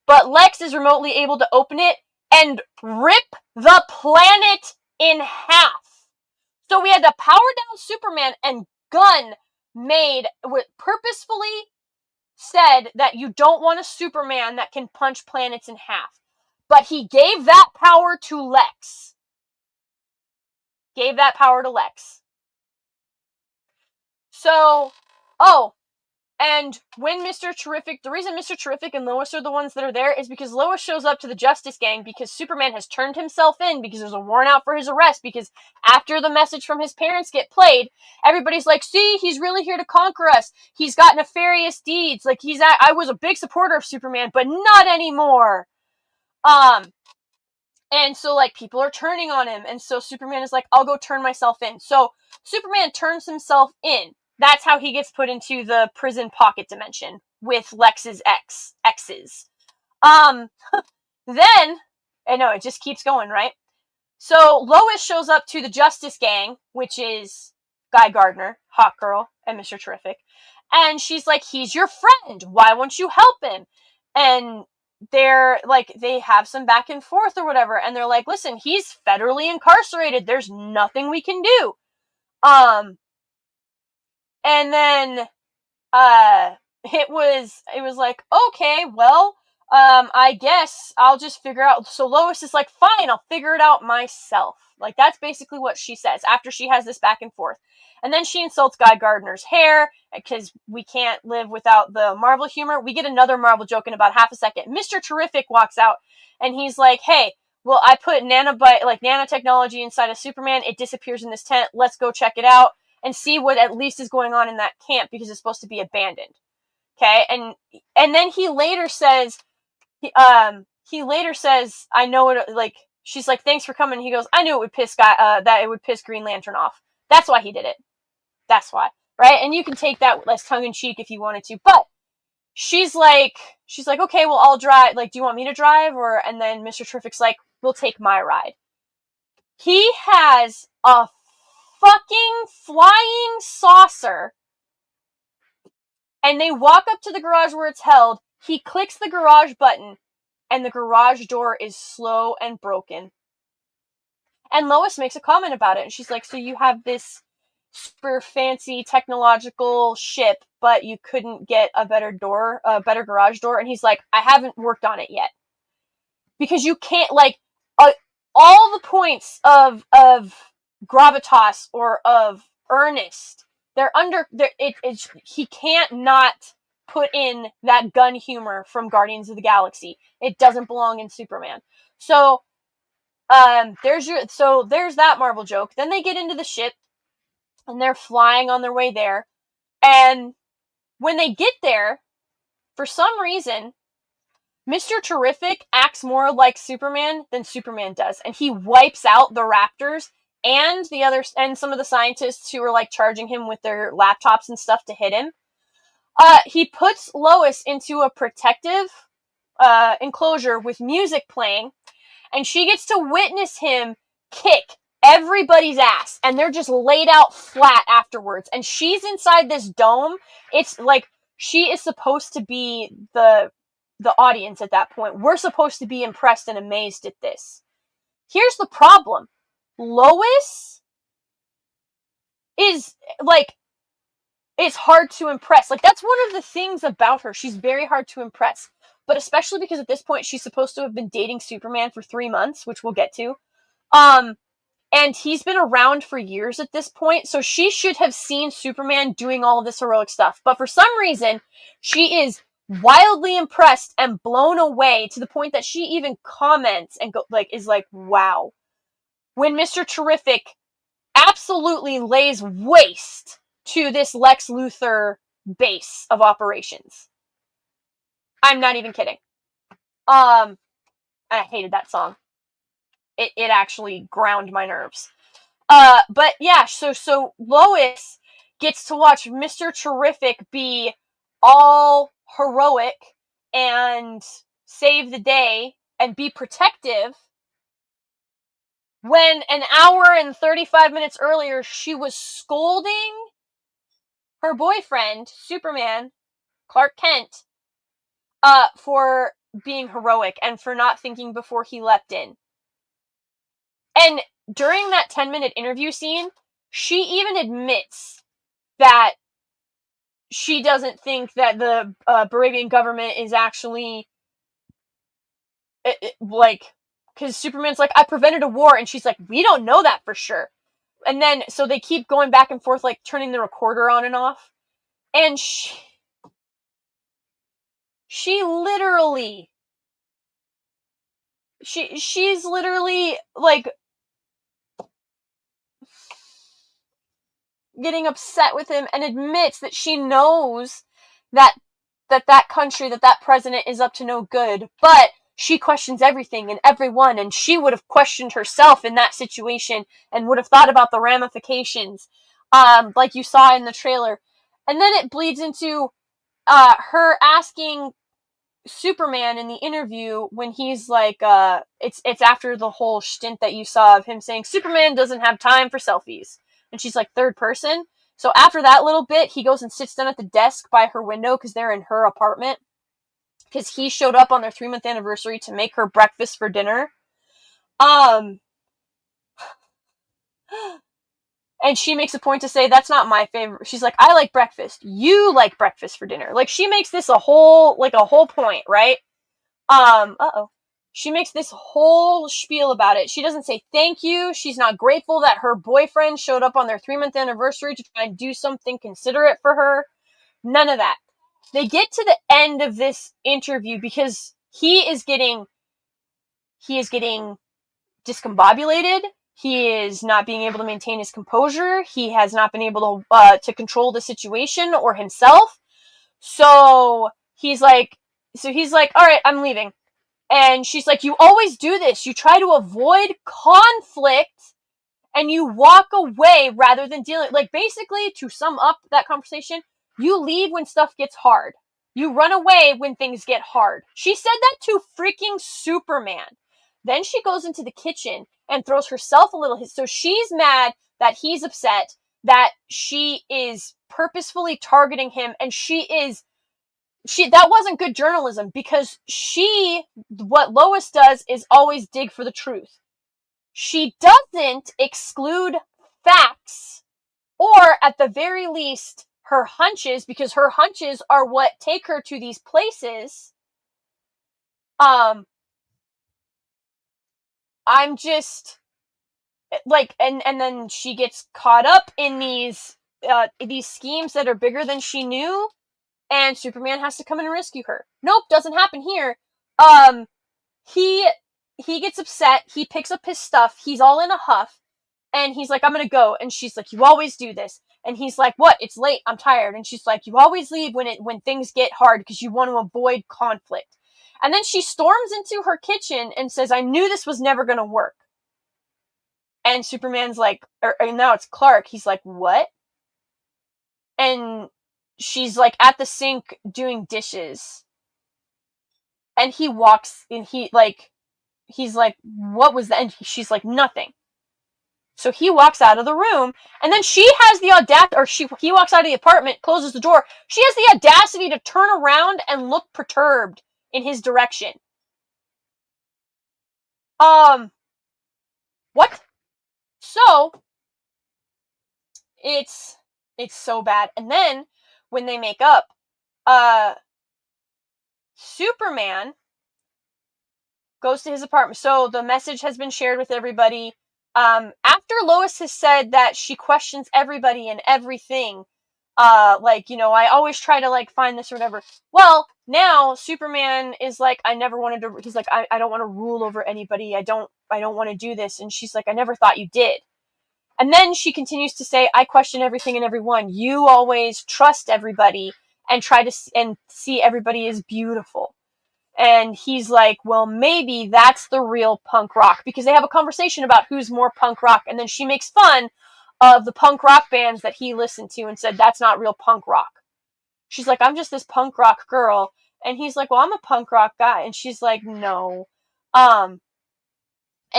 S2: but Lex is remotely able to open it and rip the planet in half. So we had to power down Superman, and Gunn purposefully said that you don't want a Superman that can punch planets in half. But he gave that power to Lex. So, And when Mr. Terrific, the reason Mr. Terrific and Lois are the ones that are there is because Lois shows up to the Justice Gang because Superman has turned himself in because there's a warrant out for his arrest, because after the message from his parents get played, everybody's like, see, he's really here to conquer us. He's got nefarious deeds. Like, I was a big supporter of Superman, but not anymore. And so, like, people are turning on him, and so Superman is like, I'll go turn myself in. So Superman turns himself in. That's how he gets put into the prison pocket dimension with Lex's exes. Then, I know, it just keeps going, right? So Lois shows up to the Justice Gang, which is Guy Gardner, Hawkgirl, and Mr. Terrific. And she's like, he's your friend. Why won't you help him? And they're like, they have some back and forth or whatever. And they're like, listen, he's federally incarcerated. There's nothing we can do. And then, it was like, okay, well, I guess I'll just figure out. So Lois is like, fine, I'll figure it out myself. Like, that's basically what she says after she has this back and forth. And then she insults Guy Gardner's hair, because we can't live without the Marvel humor. We get another Marvel joke in about half a second. Mr. Terrific walks out, and he's like, hey, well, I put nanotechnology inside of Superman. It disappears in this tent. Let's go check it out and see what at least is going on in that camp, because it's supposed to be abandoned. Okay, and then he later says, I know it, like, she's like, thanks for coming. He goes, I knew it would piss that it would piss Green Lantern off. That's why he did it. That's why, right? And you can take that less tongue in cheek if you wanted to, but she's like, okay, well, I'll drive. Like, do you want me to drive? And then Mr. Terrific's like, we'll take my ride. He has a fucking flying saucer, and they walk up to the garage where it's held. He clicks the garage button, and the garage door is slow and broken. And Lois makes a comment about it, and she's like, so you have this super fancy technological ship, but you couldn't get a better garage door? And he's like, I haven't worked on it yet. Because you can't, like, all the points of gravitas or of earnest, he can't not put in that Gunn humor from Guardians of the Galaxy. It doesn't belong in Superman. So, there's that Marvel joke. Then they get into the ship, and they're flying on their way there. And when they get there, for some reason, Mr. Terrific acts more like Superman than Superman does, and he wipes out the Raptors and some of the scientists who are, like, charging him with their laptops and stuff to hit him. He puts Lois into a protective enclosure with music playing, and she gets to witness him kick everybody's ass, and they're just laid out flat afterwards. And she's inside this dome. It's like, she is supposed to be the audience at that point. We're supposed to be impressed and amazed at this. Here's the problem. Lois is, like, it's hard to impress. Like, that's one of the things about her. She's very hard to impress. But especially because at this point, she's supposed to have been dating Superman for 3 months, which we'll get to. And he's been around for years at this point, so she should have seen Superman doing all of this heroic stuff. But for some reason, she is wildly impressed and blown away to the point that she even comments and is like, wow. When Mr. Terrific absolutely lays waste to this Lex Luthor base of operations. I'm not even kidding. I hated that song. It actually ground my nerves. But yeah, so Lois gets to watch Mr. Terrific be all heroic and save the day and be protective, when an hour and 35 minutes earlier she was scolding her boyfriend, Superman, Clark Kent, for being heroic and for not thinking before he leapt in. And during that 10-minute interview scene, she even admits that she doesn't think that the Barabian government is actually, because Superman's like, I prevented a war, and she's like, we don't know that for sure. And then, so they keep going back and forth, like, turning the recorder on and off. And She literally, she's literally, like, getting upset with him and admits that she knows that that country, that president is up to no good, but she questions everything and everyone, and she would have questioned herself in that situation and would have thought about the ramifications, like you saw in the trailer. And then it bleeds into her asking Superman in the interview when he's like, it's after the whole stint that you saw of him saying Superman doesn't have time for selfies, and she's like third person. So after that little bit, he goes and sits down at the desk by her window because they're in her apartment, because he showed up on their 3-month anniversary to make her breakfast for dinner. And she makes a point to say, that's not my favorite. She's like, I like breakfast. You like breakfast for dinner. Like, she makes this a whole point, right? She makes this whole spiel about it. She doesn't say thank you. She's not grateful that her boyfriend showed up on their 3-month anniversary to try and do something considerate for her. None of that. They get to the end of this interview because he is getting discombobulated. He is not being able to maintain his composure. He has not been able to control the situation or himself. So he's like, all right, I'm leaving. And she's like, you always do this. You try to avoid conflict and you walk away rather than dealing. Like, basically, to sum up that conversation, you leave when stuff gets hard. You run away when things get hard. She said that to freaking Superman. Then she goes into the kitchen and throws herself a little hit. So she's mad that he's upset, that she is purposefully targeting him, and that wasn't good journalism, because what Lois does is always dig for the truth. She doesn't exclude facts, or at the very least, her hunches, because her hunches are what take her to these places. I'm just like, and then she gets caught up in these schemes that are bigger than she knew, and Superman has to come in and rescue her. Nope, doesn't happen here. He gets upset, he picks up his stuff, he's all in a huff, and he's like, I'm gonna go. And she's like, you always do this. And he's like, what? It's late, I'm tired. And she's like, you always leave when things get hard because you want to avoid conflict. And then she storms into her kitchen and says, I knew this was never gonna work. And Superman's like, or now it's Clark, he's like, what? And she's like at the sink doing dishes. And he walks, and he's like, what was that? And she's like, nothing. So he walks out of the room, and then she has the audacity, he walks out of the apartment, closes the door. She has the audacity to turn around and look perturbed in his direction. What? So, it's so bad. And then, when they make up, Superman goes to his apartment. So the message has been shared with everybody. After Lois has said that she questions everybody and everything, like, I always try to, like, find this or whatever. Well, now Superman is like, he's like, I don't want to rule over anybody. I don't want to do this. And she's like, I never thought you did. And then she continues to say, I question everything and everyone. You always trust everybody and try to see everybody as beautiful. And he's like, well, maybe that's the real punk rock, because they have a conversation about who's more punk rock. And then she makes fun of the punk rock bands that he listened to and said, that's not real punk rock. She's like, I'm just this punk rock girl. And he's like, well, I'm a punk rock guy. And she's like, no. And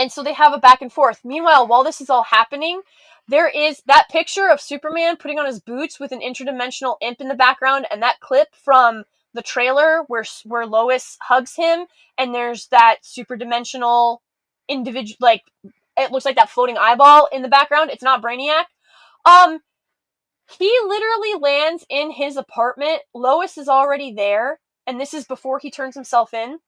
S2: so they have a back and forth. Meanwhile, while this is all happening, there is that picture of Superman putting on his boots with an interdimensional imp in the background, and that clip from the trailer where Lois hugs him, and there's that super dimensional individual, like, it looks like that floating eyeball in the background. It's not Brainiac. He literally lands in his apartment. Lois is already there, and this is before he turns himself in.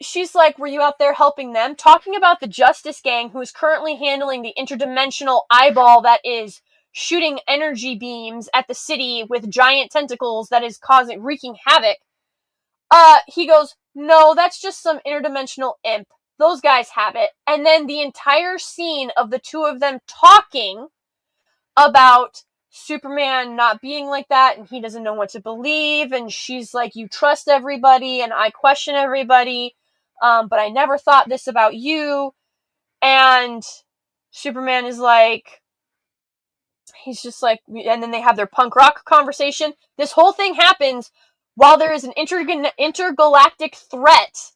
S2: She's like, were you out there helping them? Talking about the Justice Gang, who is currently handling the interdimensional eyeball that is shooting energy beams at the city with giant tentacles that is wreaking havoc. He goes, no, that's just some interdimensional imp. Those guys have it. And then the entire scene of the two of them talking about Superman not being like that, and he doesn't know what to believe, and she's like, you trust everybody, and I question everybody, but I never thought this about you. And Superman is like, he's just like, and then they have their punk rock conversation. This whole thing happens while there is an intergalactic threat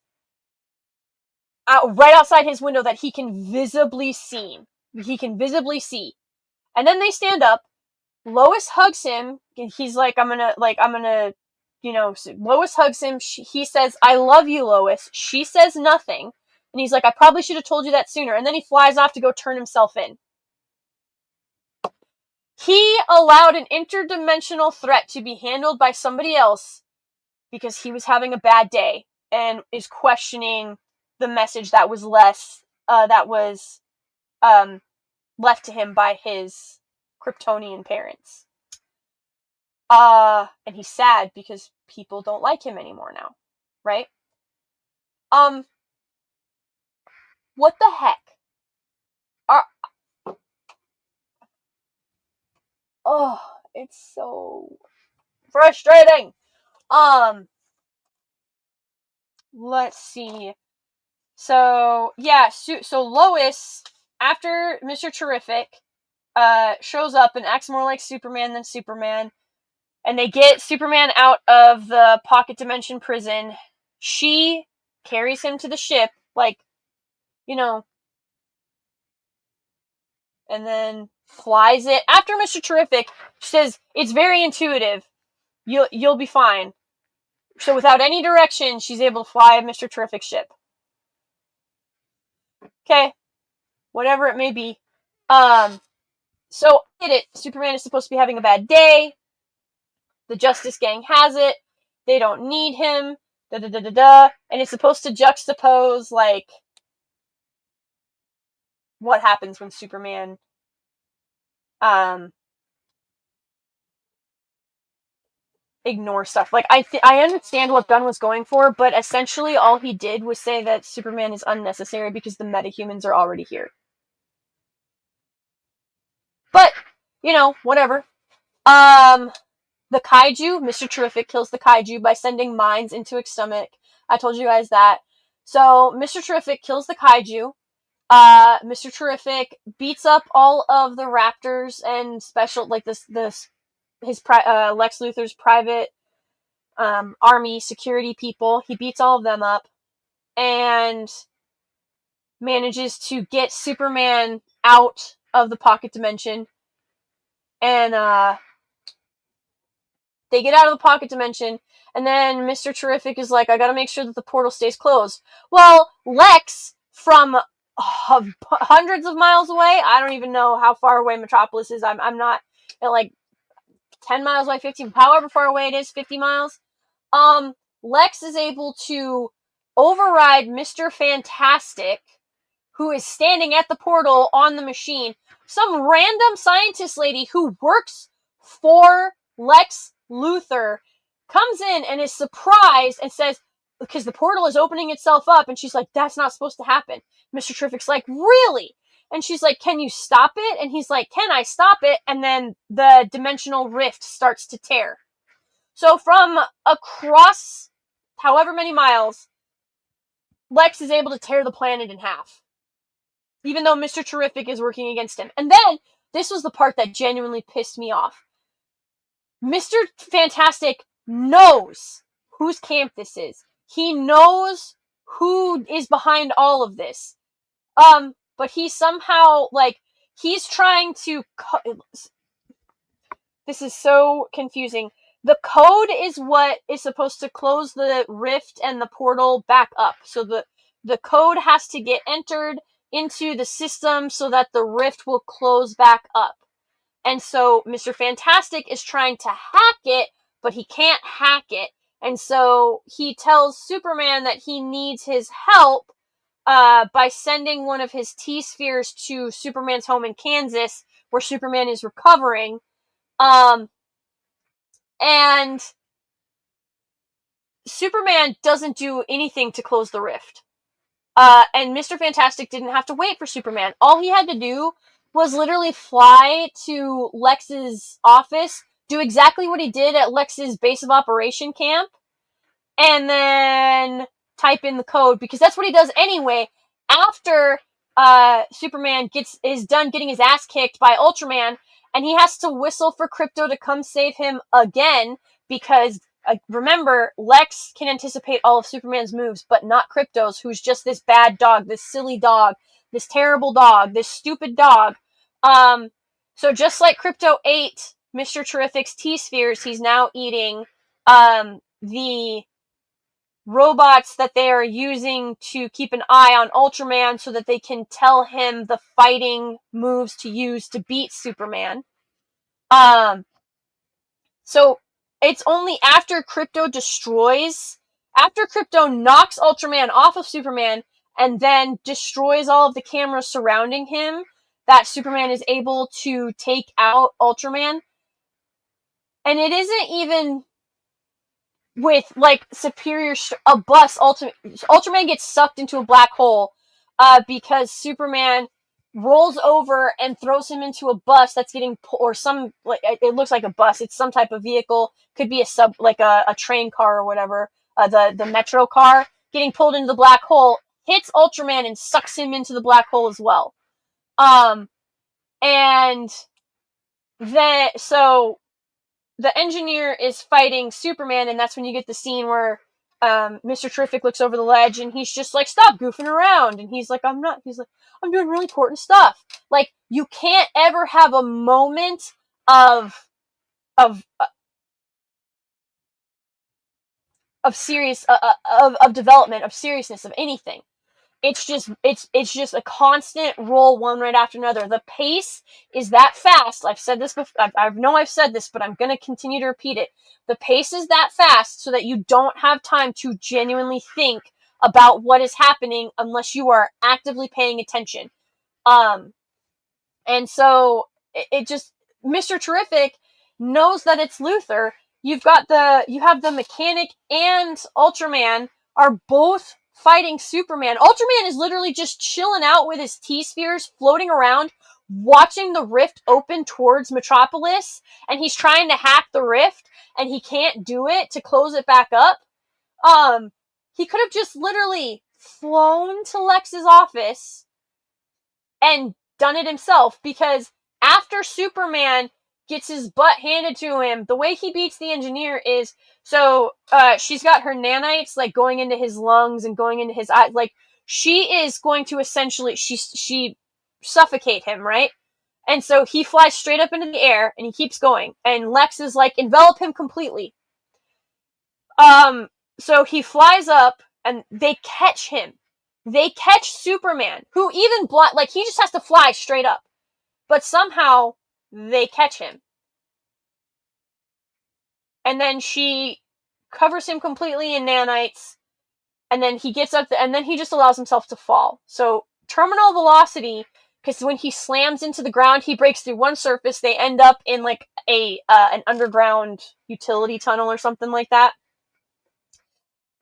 S2: right outside his window that he can visibly see. And then they stand up. Lois hugs him. He's like, I'm gonna, Lois hugs him. He says, I love you, Lois. She says nothing. And he's like, I probably should have told you that sooner. And then he flies off to go turn himself in. He allowed an interdimensional threat to be handled by somebody else because he was having a bad day and is questioning the message that was left to him by his Kryptonian parents. And he's sad because people don't like him anymore now, right? What the heck? Oh, it's so frustrating. Let's see. So, yeah, so Lois, after Mr. Terrific, shows up and acts more like Superman than Superman, and they get Superman out of the pocket dimension prison. She carries him to the ship, and then flies it. After Mr. Terrific, she says, it's very intuitive. You'll be fine. So without any direction, she's able to fly Mr. Terrific's ship. Okay. Whatever it may be. So, get it. Superman is supposed to be having a bad day. The Justice Gang has it. They don't need him. Da-da-da-da-da. And it's supposed to juxtapose, what happens when Superman, ignore stuff. I understand what Gunn was going for, but essentially all he did was say that Superman is unnecessary because the metahumans are already here. But, whatever. The kaiju, Mr. Terrific kills the kaiju by sending mines into its stomach. I told you guys that. So, Mr. Terrific kills the kaiju. Mr. Terrific beats up all of the Raptors and special, his Lex Luthor's private, army security people. He beats all of them up and manages to get Superman out of the pocket dimension. And, they get out of the pocket dimension, and then Mr. Terrific is like, I gotta make sure that the portal stays closed. Well, Lex, from hundreds of miles away, I don't even know how far away Metropolis is. I'm not at 10 miles away, 15, however far away it is, 50 miles. Lex is able to override Mr. Fantastic, who is standing at the portal on the machine. Some random scientist lady who works for Lex Luthor comes in and is surprised and says, because the portal is opening itself up, and she's like, that's not supposed to happen. Mr. Terrific's like, really? And she's like, can you stop it? And he's like, can I stop it? And then the dimensional rift starts to tear. So from across however many miles, Lex is able to tear the planet in half. Even though Mr. Terrific is working against him. And then, this was the part that genuinely pissed me off. Mr. Fantastic knows whose camp this is. He knows who is behind all of this. But he somehow, he's trying to... This is so confusing. The code is what is supposed to close the rift and the portal back up. So the code has to get entered into the system so that the rift will close back up. And so Mr. Fantastic is trying to hack it, but he can't hack it. And so he tells Superman that he needs his help by sending one of his T-spheres to Superman's home in Kansas, where Superman is recovering. And Superman doesn't do anything to close the rift. And Mr. Fantastic didn't have to wait for Superman. All he had to do was literally fly to Lex's office, do exactly what he did at Lex's base of operation camp, and then type in the code, because that's what he does anyway. After Superman is done getting his ass kicked by Ultraman, and he has to whistle for Krypto to come save him again, because remember, Lex can anticipate all of Superman's moves, but not Krypto's, who's just this bad dog, this silly dog, this terrible dog, this stupid dog. So just like Krypto ate Mr. Terrific's T-Spheres, he's now eating the robots that they are using to keep an eye on Ultraman so that they can tell him the fighting moves to use to beat Superman. So it's only after Krypto knocks Ultraman off of Superman and then destroys all of the cameras surrounding him, that Superman is able to take out Ultraman. And it isn't even with, like, a bus. Ultraman gets sucked into a black hole, because Superman rolls over and throws him into a bus that's getting, or some, like, it looks like a bus. It's some type of vehicle. Could be a train car or whatever. The metro car getting pulled into the black hole, hits Ultraman and sucks him into the black hole as well. And then, so the engineer is fighting Superman, and that's when you get the scene where Mr. Terrific looks over the ledge, and he's just like, stop goofing around. And he's like, I'm not. He's like, I'm doing really important stuff. Like, you can't ever have a moment of serious, of development, of seriousness, of anything. It's just a constant roll, one right after another. The pace is that fast. I've said this before. I know I've said this, but I'm going to continue to repeat it. The pace is that fast so that you don't have time to genuinely think about what is happening unless you are actively paying attention. And so it just, Mr. Terrific knows that it's Luthor. You have the mechanic and Ultraman are both fighting Superman. Ultraman is literally just chilling out with his T-Spheres, floating around, watching the rift open towards Metropolis, and he's trying to hack the rift, and he can't do it to close it back up. He could have just literally flown to Lex's office and done it himself, because after Superman gets his butt handed to him, the way he beats the engineer is, so she's got her nanites like going into his lungs and going into his eyes. Like, she is going to essentially she suffocate him, right? And so he flies straight up into the air and he keeps going, and Lex is like, envelop him completely. So he flies up and they catch him. They catch Superman, who even like, he just has to fly straight up, but somehow they catch him. And then she covers him completely in nanites, and then he gets up, and then he just allows himself to fall. So terminal velocity, because when he slams into the ground, he breaks through one surface. They end up in like an underground utility tunnel or something like that.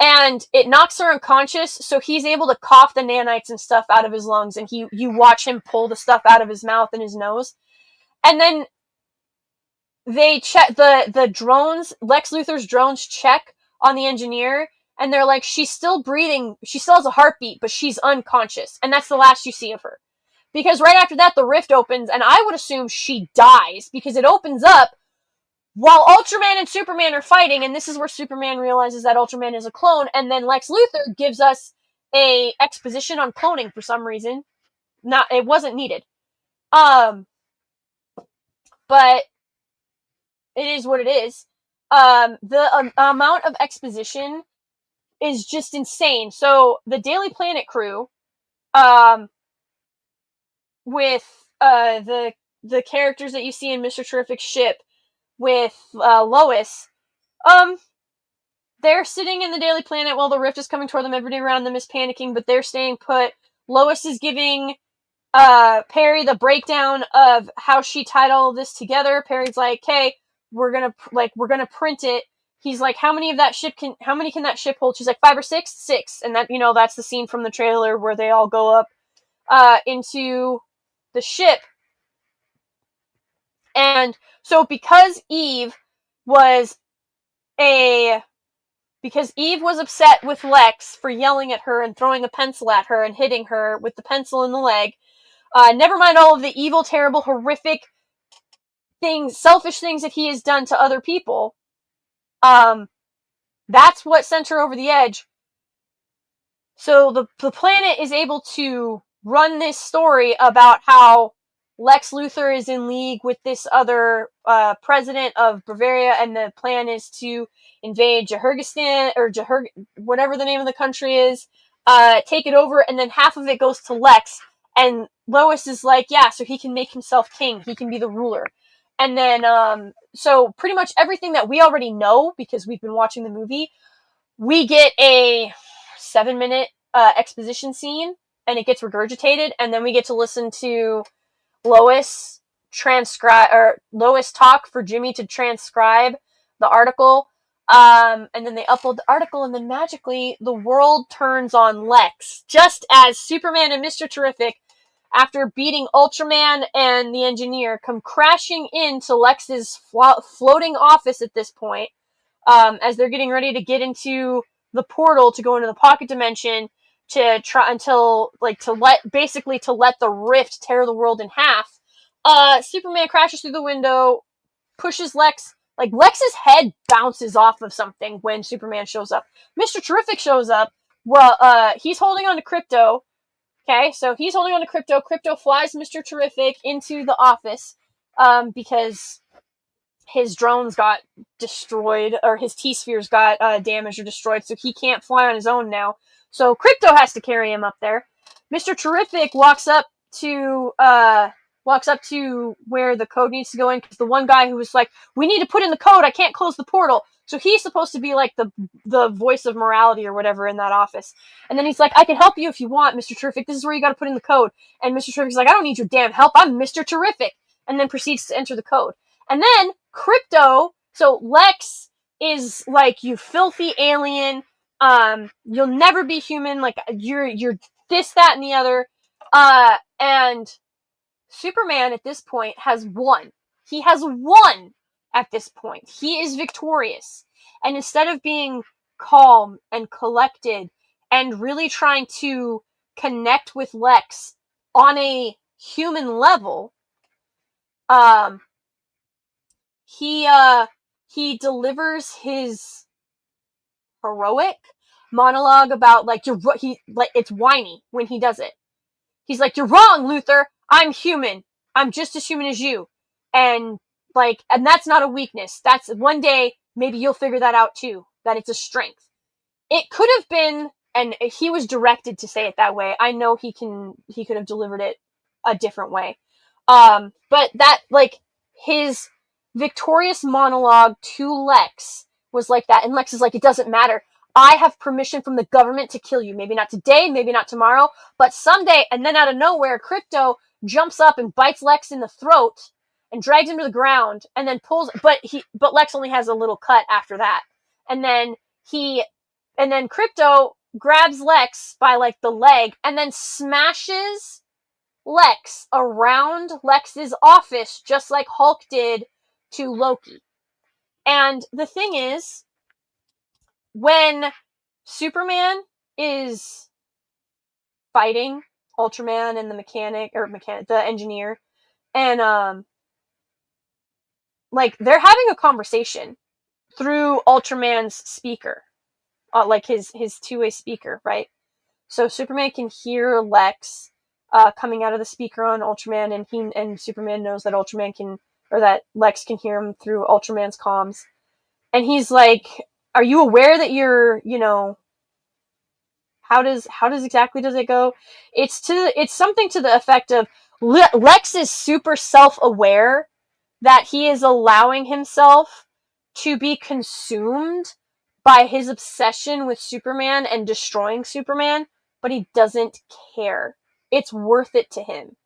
S2: And it knocks her unconscious, so he's able to cough the nanites and stuff out of his lungs, and you watch him pull the stuff out of his mouth and his nose. And then they check the drones, Lex Luthor's drones check on the engineer, and they're like, she's still breathing, she still has a heartbeat, but she's unconscious. And that's the last you see of her. Because right after that, the rift opens, and I would assume she dies, because it opens up while Ultraman and Superman are fighting, and this is where Superman realizes that Ultraman is a clone, and then Lex Luthor gives us a exposition on cloning for some reason. It wasn't needed. But it is what it is. The amount of exposition is just insane. So the Daily Planet crew, with the characters that you see in Mr. Terrific's ship, with Lois, they're sitting in the Daily Planet while the rift is coming toward them. Everybody around them is panicking, but they're staying put. Lois is giving Perry the breakdown of how she tied all of this together. Perry's like, "Hey, we're gonna print it." He's like, how many can that ship hold? She's like, 5 or 6? 6. And that, that's the scene from the trailer where they all go up into the ship. And so because Eve was upset with Lex for yelling at her and throwing a pencil at her and hitting her with the pencil in the leg, never mind all of the evil, terrible, horrific things, selfish things that he has done to other people, that's what sent her over the edge. So the planet is able to run this story about how Lex Luthor is in league with this other president of Bavaria, and the plan is to invade Jehurgistan, or whatever the name of the country is, take it over, and then half of it goes to Lex. And Lois is like, yeah, so he can make himself king. He can be the ruler. And then, so pretty much everything that we already know, because we've been watching the movie, we get a 7-minute exposition scene, and it gets regurgitated, and then we get to listen to Lois talk for Jimmy to transcribe the article, and then they upload the article, and then magically the world turns on Lex, just as Superman and Mr. Terrific, after beating Ultraman and the Engineer, come crashing into Lex's floating office at this point, as they're getting ready to get into the portal to go into the pocket dimension to let the rift tear the world in half. Superman crashes through the window, pushes Lex. Like, Lex's head bounces off of something when Superman shows up. Mr. Terrific shows up. Well, he's holding on to Crypto. Okay, so he's holding on to Crypto. Crypto flies Mr. Terrific into the office, because his drones got destroyed, or his T-spheres got damaged or destroyed, so he can't fly on his own now. So Crypto has to carry him up there. Mr. Terrific walks up to where the code needs to go in, because the one guy who was like, we need to put in the code, I can't close the portal. So he's supposed to be like the voice of morality or whatever in that office. And then he's like, I can help you if you want, Mr. Terrific. This is where you got to put in the code. And Mr. Terrific's like, I don't need your damn help. I'm Mr. Terrific. And then proceeds to enter the code. And then Crypto, so Lex is like, you filthy alien, you'll never be human, like, you're this, that, and the other, and Superman at this point has won. He has won at this point. He is victorious. And instead of being calm and collected and really trying to connect with Lex on a human level, he delivers his heroic monologue about, like, it's whiny when he does it. He's like, you're wrong, Luthor. I'm human. I'm just as human as you. And that's not a weakness. That's, one day, maybe you'll figure that out too, that it's a strength. It could have been, and he was directed to say it that way. I know he could have delivered it a different way. But that, like, his victorious monologue to Lex was like that. And Lex is like, it doesn't matter. I have permission from the government to kill you. Maybe not today, maybe not tomorrow, but someday. And then out of nowhere, Crypto jumps up and bites Lex in the throat and drags him to the ground, and then but Lex only has a little cut after that. And then Crypto grabs Lex by, like, the leg, and then smashes Lex around Lex's office, just like Hulk did to Loki. And the thing is, when Superman is fighting Ultraman and the engineer, and they're having a conversation through Ultraman's speaker, like his two-way speaker, right? So Superman can hear Lex coming out of the speaker on Ultraman, and Superman knows that that Lex can hear him through Ultraman's comms. And he's like, are you aware that you're, how does exactly does it go? It's something to the effect of, Lex is super self-aware that he is allowing himself to be consumed by his obsession with Superman and destroying Superman, but he doesn't care. It's worth it to him.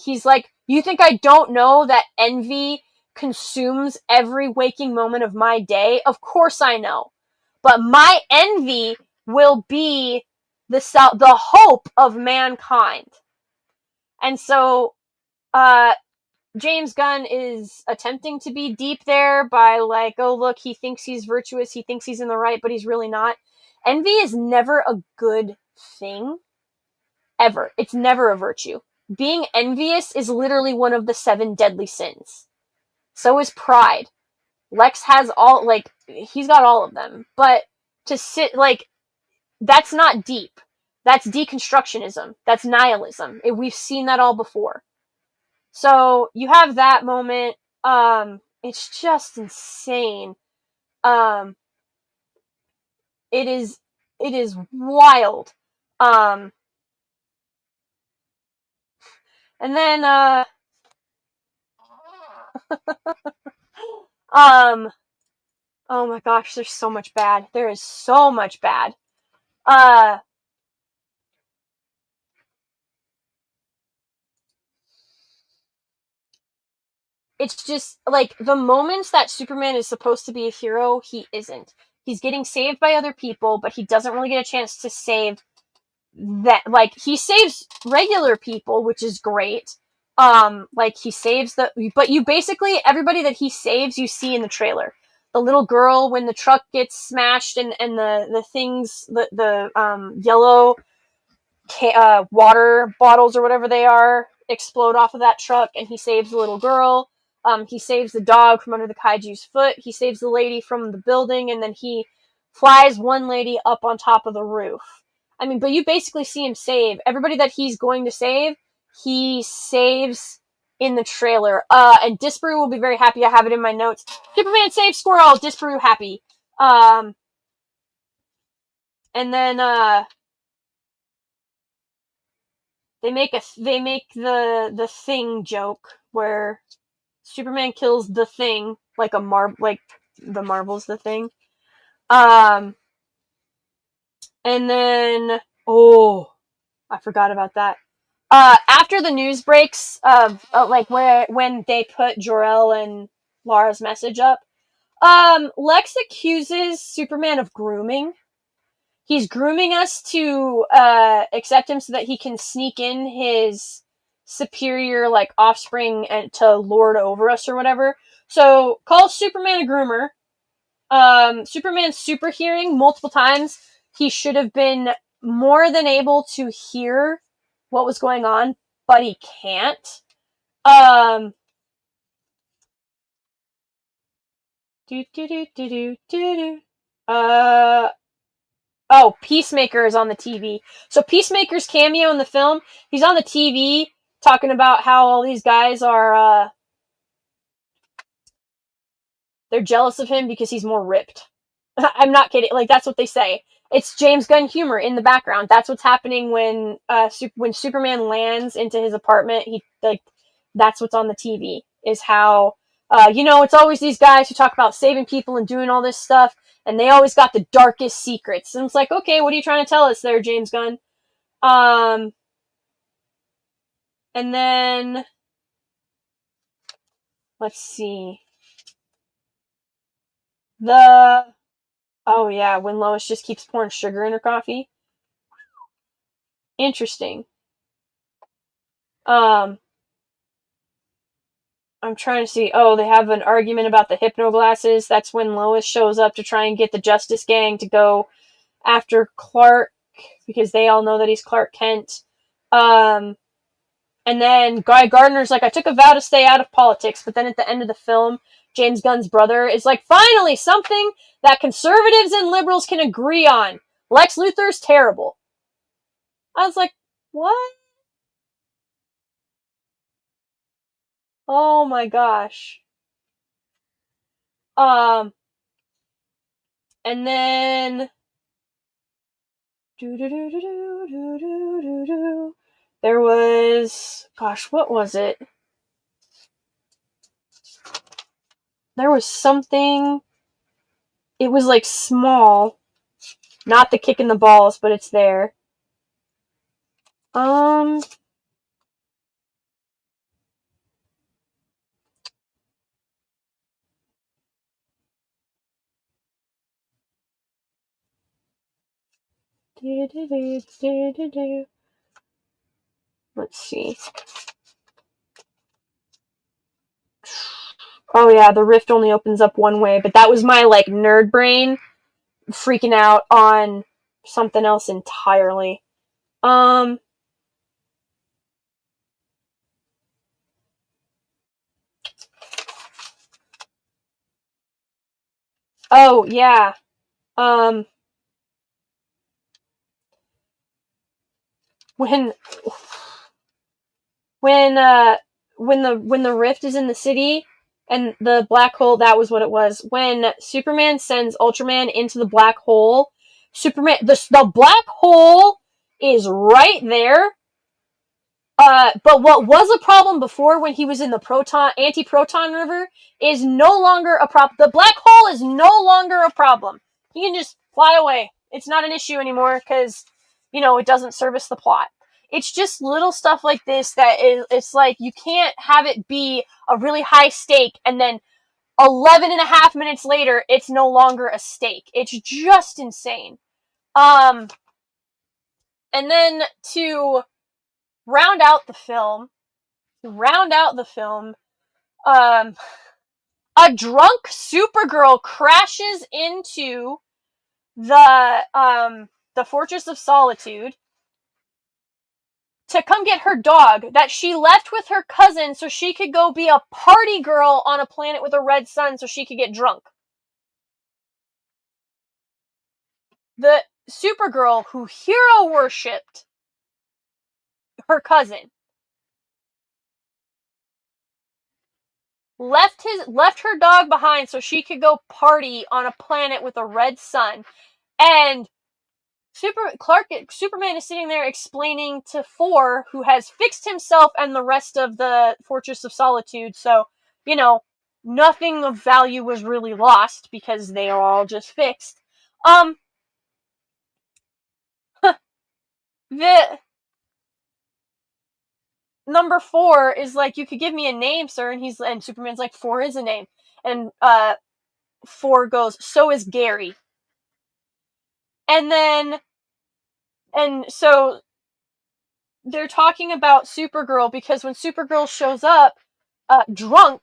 S2: He's like, you think I don't know that envy consumes every waking moment of my day? Of course I know. But my envy will be the hope of mankind. And so, James Gunn is attempting to be deep there by like, oh look, he thinks he's virtuous, he thinks he's in the right, but he's really not. Envy is never a good thing. Ever. It's never a virtue. Being envious is literally one of the 7 deadly sins. So is pride. Lex has all, like, he's got all of them. But to sit, like, that's not deep. That's deconstructionism. That's nihilism. We've seen that all before. So you have that moment. It's just insane. It is wild. And then, oh my gosh, there's so much bad. There is so much bad. It's just, like, the moments that Superman is supposed to be a hero, he isn't. He's getting saved by other people, but he doesn't really get a chance to save that. Like, he saves regular people, which is great. Like, he saves but you basically, everybody that he saves, you see in the trailer. The little girl, when the truck gets smashed and the things, the yellow water bottles or whatever they are explode off of that truck, and he saves the little girl. He saves the dog from under the kaiju's foot. He saves the lady from the building, and then he flies one lady up on top of the roof. I mean, but you basically see him save everybody that he's going to save. He saves in the trailer. And Disparu will be very happy. I have it in my notes. Superman saves Squirrel. Disparu happy. And then they make the Thing joke where Superman kills the Thing like like the Marvel's The Thing. And then I forgot about that. After the news breaks of like when they put Jor-El and Lara's message up, Lex accuses Superman of grooming. He's grooming us to accept him so that he can sneak in his superior, like, offspring and to lord over us or whatever. So, calls Superman a groomer. Superman's super hearing multiple times. He should have been more than able to hear what was going on, but he can't. Peacemaker is on the TV. So Peacemaker's cameo in the film, he's on the TV talking about how all these guys are, they're jealous of him because he's more ripped. I'm not kidding. Like, that's what they say. It's James Gunn humor in the background. That's what's happening when Superman lands into his apartment. That's what's on the TV. Is how, it's always these guys who talk about saving people and doing all this stuff, and they always got the darkest secrets. And it's like, okay, what are you trying to tell us there, James Gunn? And then, let's see. Oh yeah, when Lois just keeps pouring sugar in her coffee. Interesting. I'm trying to see. Oh, they have an argument about the hypno glasses. That's when Lois shows up to try and get the Justice Gang to go after Clark because they all know that he's Clark Kent. And then Guy Gardner's like, I took a vow to stay out of politics, but then at the end of the film, James Gunn's brother is like, finally, something that conservatives and liberals can agree on. Lex Luthor's terrible. I was like, what? Oh my gosh. And then there was, gosh, what was it? There was something. It was like small, not the kick in the balls, but it's there. Let's see. Oh yeah, the rift only opens up one way, but that was my like nerd brain freaking out on something else entirely. Um oh yeah. Um when when uh when the rift is in the city and the black hole, that was what it was. When Superman sends Ultraman into the black hole, Superman the black hole is right there. But what was a problem before when he was in the anti-proton river is no longer a problem. The black hole is no longer a problem. He can just fly away. It's not an issue anymore because, it doesn't service the plot. It's just little stuff like this that it's like you can't have it be a really high stake and then 11 and a half minutes later, it's no longer a stake. It's just insane. And then to round out the film, um, a drunk Supergirl crashes into the Fortress of Solitude to come get her dog that she left with her cousin so she could go be a party girl on a planet with a red sun so she could get drunk. The Supergirl who hero worshipped her cousin left her dog behind so she could go party on a planet with a red sun, and Superman is sitting there explaining to Four, who has fixed himself and the rest of the Fortress of Solitude, so, nothing of value was really lost because they are all just fixed. The number 4 is like, you could give me a name, sir, and Superman's like, 4 is a name. And, 4 goes, so is Gary. And so they're talking about Supergirl because when Supergirl shows up, drunk,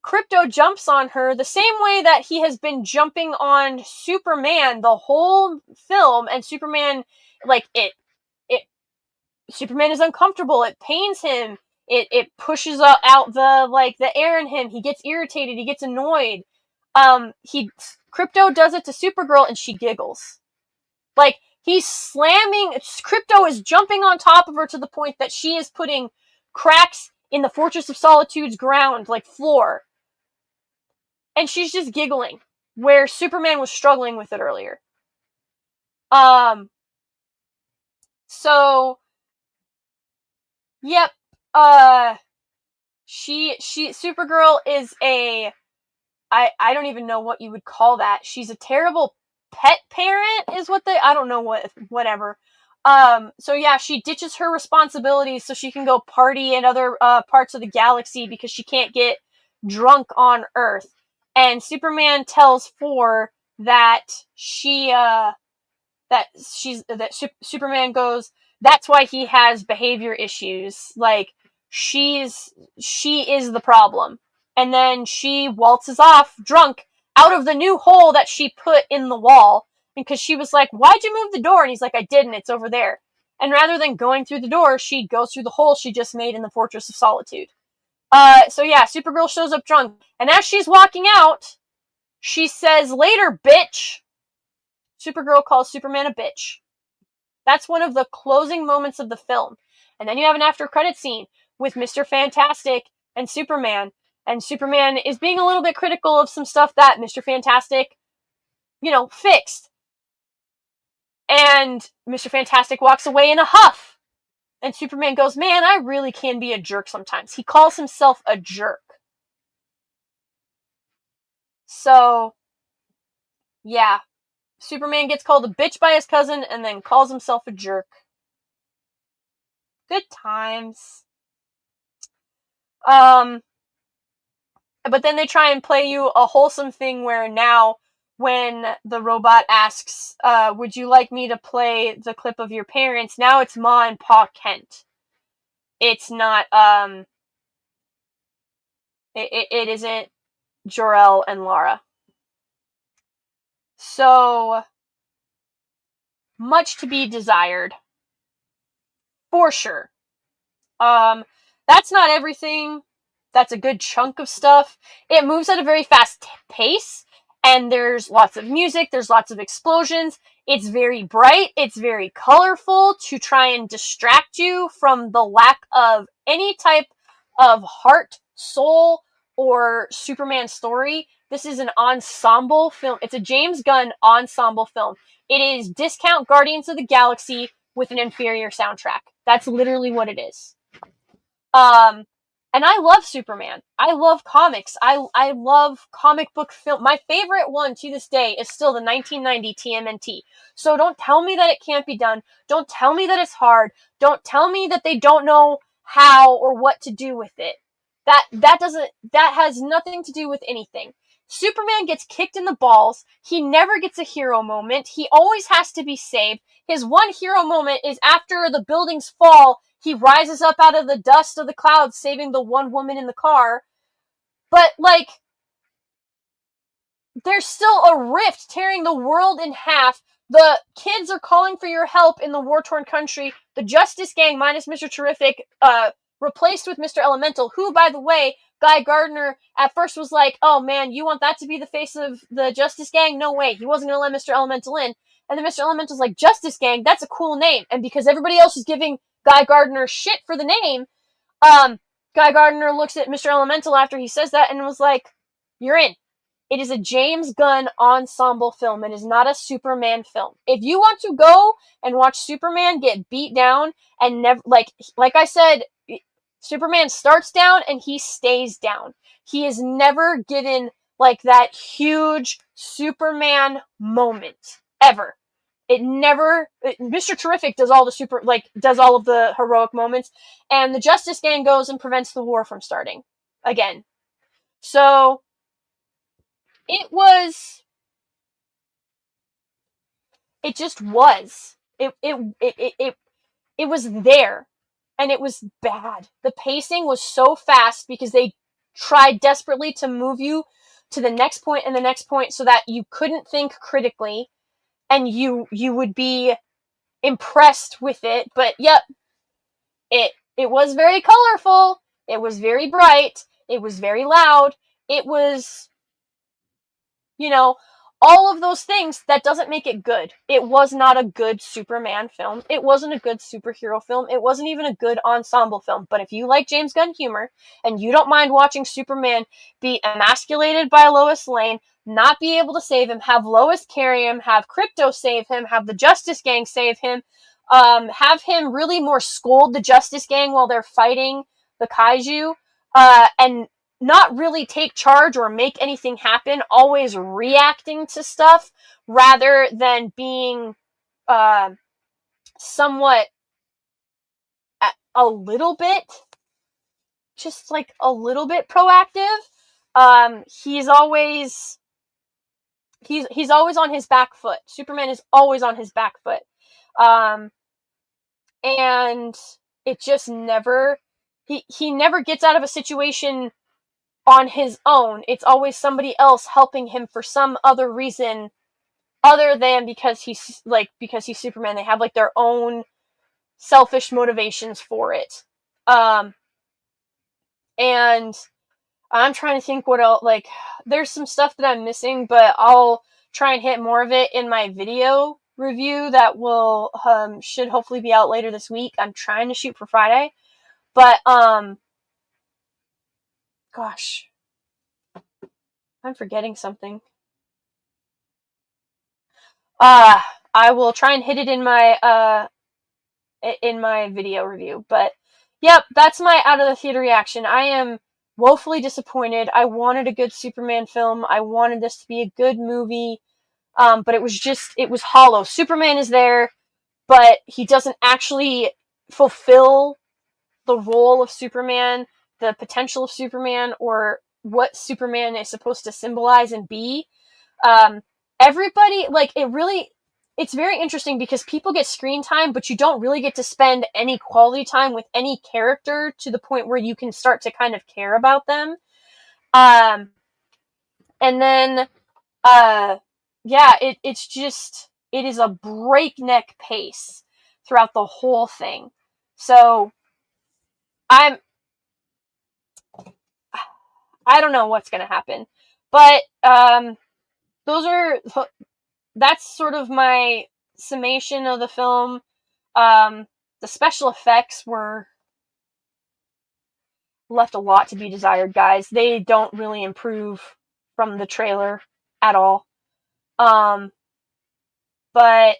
S2: Krypto jumps on her the same way that he has been jumping on Superman the whole film, and Superman, Superman is uncomfortable, it pains him, it pushes out the air in him, he gets irritated, he gets annoyed. Krypto does it to Supergirl and she giggles. Like, Krypto is jumping on top of her to the point that she is putting cracks in the Fortress of Solitude's ground, like floor. And she's just giggling, where Superman was struggling with it earlier. So, yep, Supergirl is I don't even know what you would call that. She's a terrible pet parent, is I don't know whatever. So yeah, she ditches her responsibilities so she can go party in other parts of the galaxy because she can't get drunk on Earth. And Superman tells Four that Superman goes, that's why he has behavior issues. Like, she is the problem. And then she waltzes off drunk out of the new hole that she put in the wall because she was like, why'd you move the door? And he's like, I didn't, it's over there. And rather than going through the door, she goes through the hole she just made in the Fortress of Solitude. So yeah, Supergirl shows up drunk. And as she's walking out, she says, later, bitch. Supergirl calls Superman a bitch. That's one of the closing moments of the film. And then you have an after credit scene with Mr. Fantastic and Superman. And Superman is being a little bit critical of some stuff that Mr. Fantastic, fixed. And Mr. Fantastic walks away in a huff. And Superman goes, man, I really can be a jerk sometimes. He calls himself a jerk. So, yeah. Superman gets called a bitch by his cousin and then calls himself a jerk. Good times. But then they try and play you a wholesome thing where now when the robot asks, would you like me to play the clip of your parents? Now it's Ma and Pa Kent. It's not, it isn't Jor-El and Lara. So, much to be desired. For sure. That's not everything. That's a good chunk of stuff. It moves at a very fast pace, and there's lots of music, there's lots of explosions. It's very bright, it's very colorful to try and distract you from the lack of any type of heart, soul, or Superman story. This is an ensemble film. It's a James Gunn ensemble film. It is discount Guardians of the Galaxy with an inferior soundtrack. That's literally what it is. And I love Superman. I love comics. I love comic book film. My favorite one to this day is still the 1990 TMNT. So don't tell me that it can't be done. Don't tell me that it's hard. Don't tell me that they don't know how or what to do with it. That has nothing to do with anything. Superman gets kicked in the balls. He never gets a hero moment. He always has to be saved. His one hero moment is after the buildings fall, he rises up out of the dust of the clouds, saving the one woman in the car. But, like, there's still a rift tearing the world in half. The kids are calling for your help in the war-torn country. The Justice Gang, minus Mr. Terrific, replaced with Mr. Elemental, who, by the way, Guy Gardner at first was like, oh man, you want that to be the face of the Justice Gang? No way. He wasn't going to let Mr. Elemental in. And then Mr. Elemental's like, Justice Gang, that's a cool name. And because everybody else is giving Guy Gardner shit for the name, Guy Gardner looks at Mr. Elemental after he says that and was like, you're in. It is a James Gunn ensemble film. It is not a Superman film. If you want to go and watch Superman get beat down and never, like I said, Superman starts down and he stays down. He is never given like that huge Superman moment ever. Mr. Terrific does all of the heroic moments, and the Justice Gang goes and prevents the war from starting again. So it just was. It was there, and it was bad. The pacing was so fast because they tried desperately to move you to the next point and the next point so that you couldn't think critically and you would be impressed with it. But yep, it was very colorful, it was very bright, it was very loud, it was, all of those things. That doesn't make it good. It was not a good Superman film. It wasn't a good superhero film. It wasn't even a good ensemble film. But if you like James Gunn humor, and you don't mind watching Superman be emasculated by Lois Lane, not be able to save him, have Lois carry him, have Krypto save him, have the Justice Gang save him, have him really more scold the Justice Gang while they're fighting the kaiju, and not really take charge or make anything happen, always reacting to stuff rather than being somewhat a little bit, just like a little bit proactive. He's always on his back foot. Superman is always on his back foot. And it just never, he never gets out of a situation on his own. It's always somebody else helping him for some other reason other than because he's Superman. They have like their own selfish motivations for it. And I'm trying to think what else, like, there's some stuff that I'm missing, but I'll try and hit more of it in my video review that will, should hopefully be out later this week. I'm trying to shoot for Friday, but, gosh, I'm forgetting something. I will try and hit it in my video review, but yep, that's my out of the theater reaction. I am woefully disappointed. I wanted a good Superman film. I wanted this to be a good movie, but it was hollow. Superman is there, but he doesn't actually fulfill the role of Superman, the potential of Superman, or what Superman is supposed to symbolize and be. everybody, like, it's very interesting because people get screen time, but you don't really get to spend any quality time with any character to the point where you can start to kind of care about them. And then, yeah, it's just, it is a breakneck pace throughout the whole thing. So, I don't know what's going to happen, but, that's sort of my summation of the film. The special effects were left a lot to be desired, guys. They don't really improve from the trailer at all. But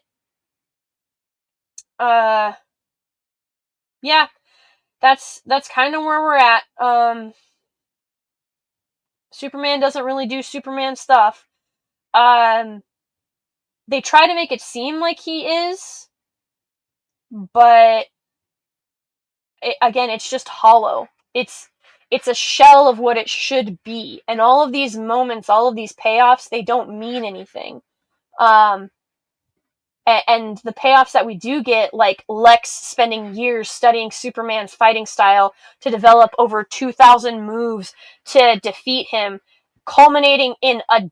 S2: yeah, that's kind of where we're at. Superman doesn't really do Superman stuff. They try to make it seem like he is, but again, it's just hollow. It's a shell of what it should be, and all of these moments, all of these payoffs, they don't mean anything. And the payoffs that we do get, like Lex spending years studying Superman's fighting style to develop over 2,000 moves to defeat him, culminating in a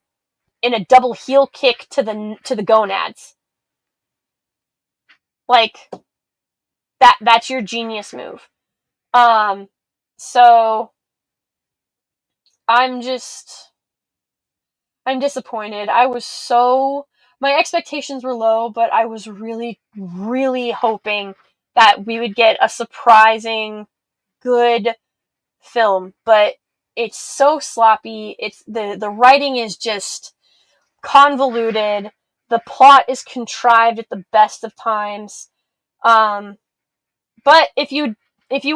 S2: double heel kick to the gonads. Like, that's your genius move. So I'm disappointed. My expectations were low, but I was really, really hoping that we would get a surprising good film, but it's so sloppy. It's the writing is just convoluted. The plot is contrived at the best of times. But if you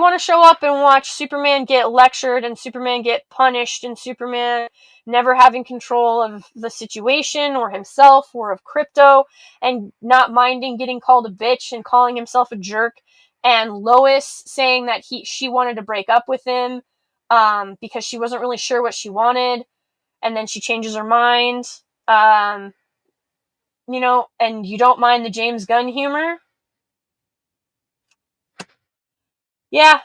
S2: want to show up and watch Superman get lectured and Superman get punished and Superman never having control of the situation or himself or of Krypto and not minding getting called a bitch and calling himself a jerk, and Lois saying that she wanted to break up with him because she wasn't really sure what she wanted, and then she changes her mind, and you don't mind the James Gunn humor. Yeah.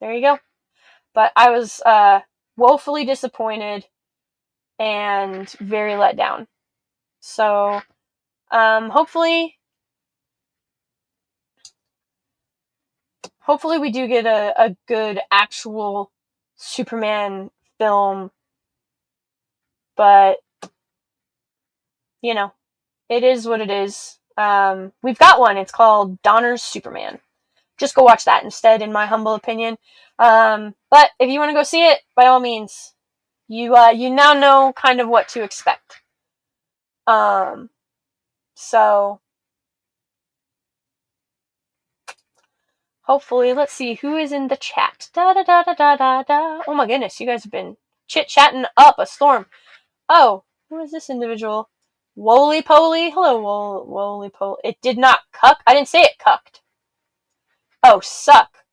S2: There you go. But I was woefully disappointed and very let down. So, hopefully we do get a good actual Superman film. But, it is what it is. We've got one. It's called Donner's Superman. Just go watch that instead, in my humble opinion. But if you want to go see it, by all means, you now know kind of what to expect. So hopefully, let's see who is in the chat. Da da da da da da da. Oh my goodness, you guys have been chit-chatting up a storm. Oh, who is this individual? Woly Poly. Hello, Woly Poly. It did not cuck. I didn't say it cucked. Oh, suck.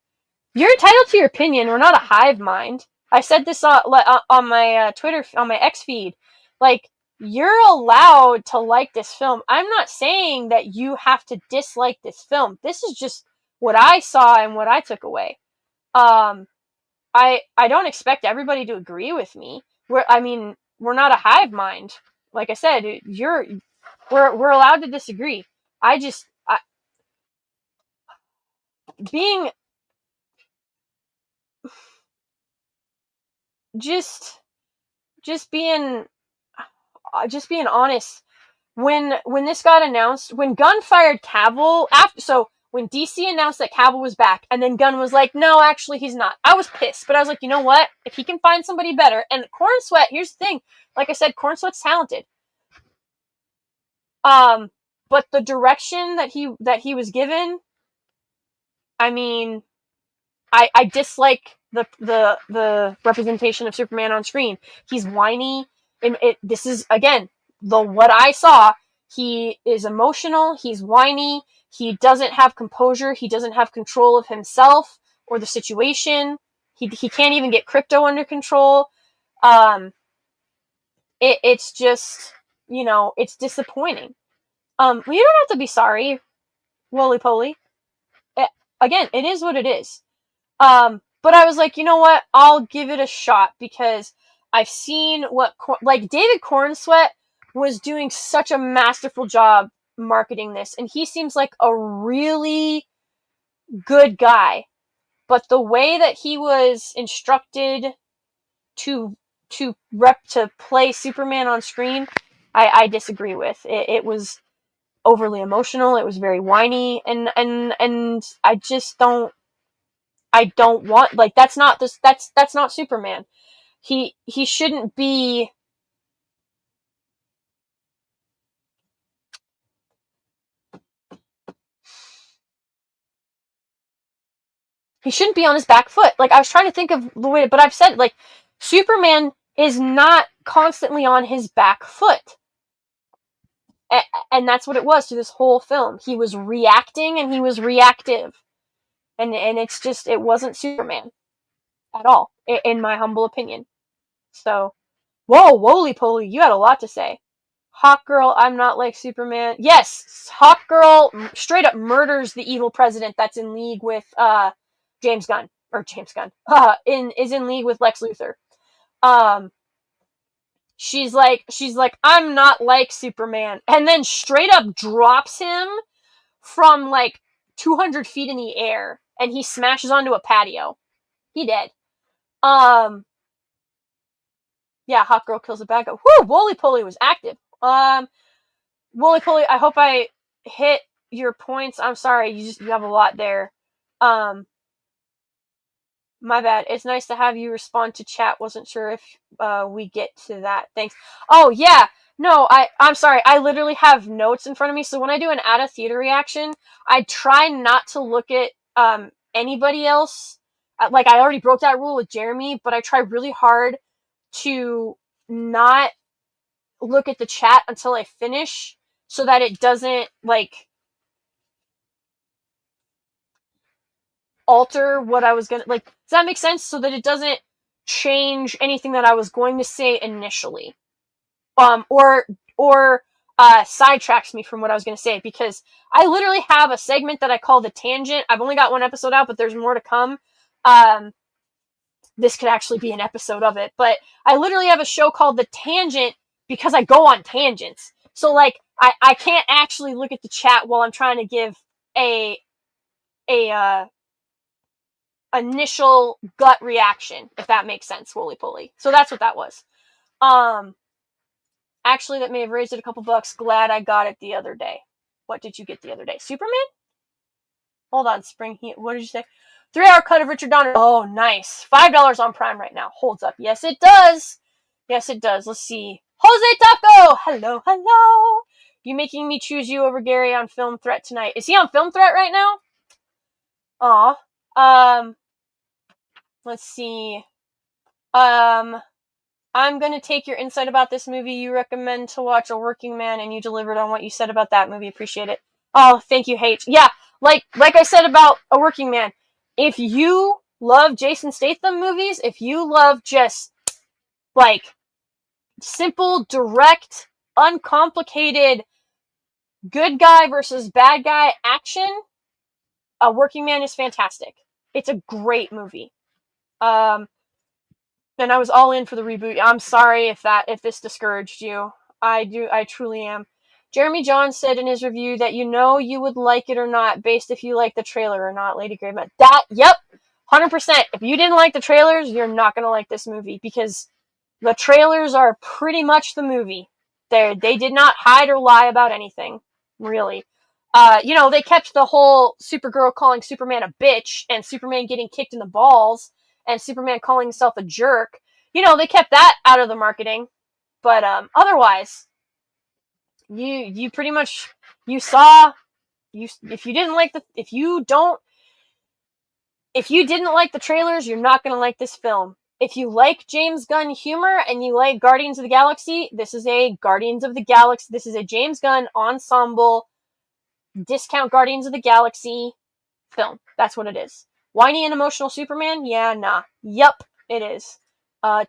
S2: You're entitled to your opinion. We're not a hive mind. I said this on my Twitter, on my X feed. Like, you're allowed to like this film. I'm not saying that you have to dislike this film. This is just what I saw and what I took away. I don't expect everybody to agree with me. We're not a hive mind. Like I said, we're allowed to disagree. Being just being honest. When this got announced, when Gunn fired Cavill when DC announced that Cavill was back, and then Gunn was like, no, actually he's not, I was pissed. But I was like, you know what? If he can find somebody better, and Corn Sweat, here's the thing, like I said, Corn Sweat's talented. But the direction that he was given, I dislike the representation of Superman on screen. He's whiny. This is, again, what I saw. He is emotional. He's whiny. He doesn't have composure. He doesn't have control of himself or the situation. He can't even get crypto under control. It's just, it's disappointing. You don't have to be sorry, Wooly Poly. Again, it is what it is. But I was like, you know what? I'll give it a shot because I've seen David Cornsweet was doing such a masterful job marketing this, and he seems like a really good guy. But the way that he was instructed to play Superman on screen, I disagree with. It was overly emotional. It was very whiny, and I just don't. I don't want that's not that's not Superman. He shouldn't be. He shouldn't be on his back foot. I was trying to think of the way, but I've said Superman is not constantly on his back foot. And that's what it was through this whole film. He was reacting and he was reactive. And it's just, it wasn't Superman at all, in my humble opinion. So, whoa, Woly Poly, you had a lot to say. Hawk Girl, I'm not like Superman. Yes, Hawk Girl straight up murders the evil president that's in league with James Gunn. Is in league with Lex Luthor. She's like, I'm not like Superman. And then straight up drops him from 200 feet in the air. And he smashes onto a patio. He dead. Yeah, Hot Girl kills a bad guy. Whoo, Woly Poly was active. Woly Poly, I hope I hit your points. I'm sorry, you have a lot there. My bad. It's nice to have you respond to chat. Wasn't sure if we get to that. Thanks. Oh, yeah. No, I'm sorry. I literally have notes in front of me. So when I do an out of theater reaction, I try not to look at anybody else. I already broke that rule with Jeremy, but I try really hard to not look at the chat until I finish so that it doesn't alter what I was gonna does that make sense? So that it doesn't change anything that I was going to say initially. Or sidetracks me from what I was going to say, because I literally have a segment that I call The Tangent. I've only got one episode out, but there's more to come. This could actually be an episode of it, but I literally have a show called The Tangent because I go on tangents. So I can't actually look at the chat while I'm trying to give a initial gut reaction, if that makes sense, Woly Poly. So that's what that was. Actually, that may have raised it a couple bucks. Glad I got it the other day. What did you get the other day? Superman? Hold on, Spring Heat. What did you say? 3-hour cut of Richard Donner. Oh, nice. $5 on Prime right now. Holds up. Yes, it does. Yes, it does. Let's see. Jose Taco! Hello, hello. You making me choose you over Gary on Film Threat tonight. Is he on Film Threat right now? Aw. Let's see. I'm going to take your insight about this movie. You recommend to watch A Working Man, and you delivered on what you said about that movie. Appreciate it. Oh, thank you, H. Yeah, like I said about A Working Man, if you love Jason Statham movies, if you love just, simple, direct, uncomplicated, good guy versus bad guy action, A Working Man is fantastic. It's a great movie. And I was all in for the reboot. I'm sorry if this discouraged you. I truly am. Jeremy John said in his review that you would like it or not based if you like the trailer or not, Lady Grey. Yep, 100%. If you didn't like the trailers, you're not going to like this movie, because the trailers are pretty much the movie. They did not hide or lie about anything, really. They kept the whole Supergirl calling Superman a bitch and Superman getting kicked in the balls and Superman calling himself a jerk. They kept that out of the marketing. But otherwise, you pretty much, if you didn't like the trailers, you're not going to like this film. If you like James Gunn humor and you like Guardians of the Galaxy, this is a James Gunn ensemble discount Guardians of the Galaxy film. That's what it is. Whiny and emotional Superman? Yeah, nah. Yup, it is.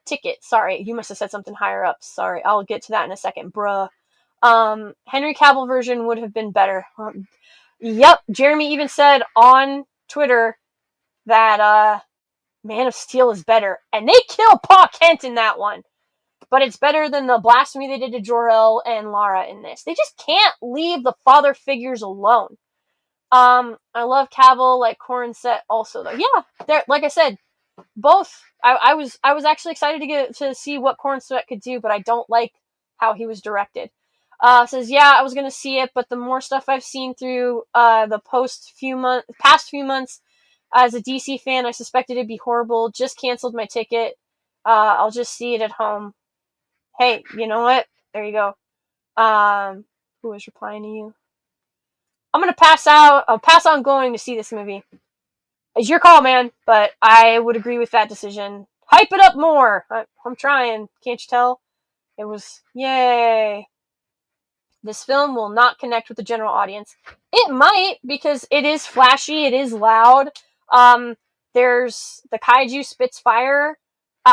S2: Ticket. Sorry, you must have said something higher up. Sorry, I'll get to that in a second, bruh. Henry Cavill version would have been better. Yep, Jeremy even said on Twitter that, Man of Steel is better. And they kill Pa Kent in that one. But it's better than the blasphemy they did to Jor-El and Lara in this. They just can't leave the father figures alone. I love Cavill, like Corin said also though. Yeah, there, like I said, both. I was actually excited to get to see what Corin Sweat could do, but I don't like how he was directed. Says, yeah, I was gonna see it, but the more stuff I've seen through the past few months, as a DC fan, I suspected it'd be horrible. Just canceled my ticket. I'll just see it at home. Hey, you know what? There you go. Who was replying to you? I'm gonna pass out. I'll pass on going to see this movie. It's your call, man, but I would agree with that decision. Hype it up more. I'm trying. Can't you tell? It was, yay. This film will not connect with the general audience. It might, because it is flashy, it is loud. There's the kaiju spits fire.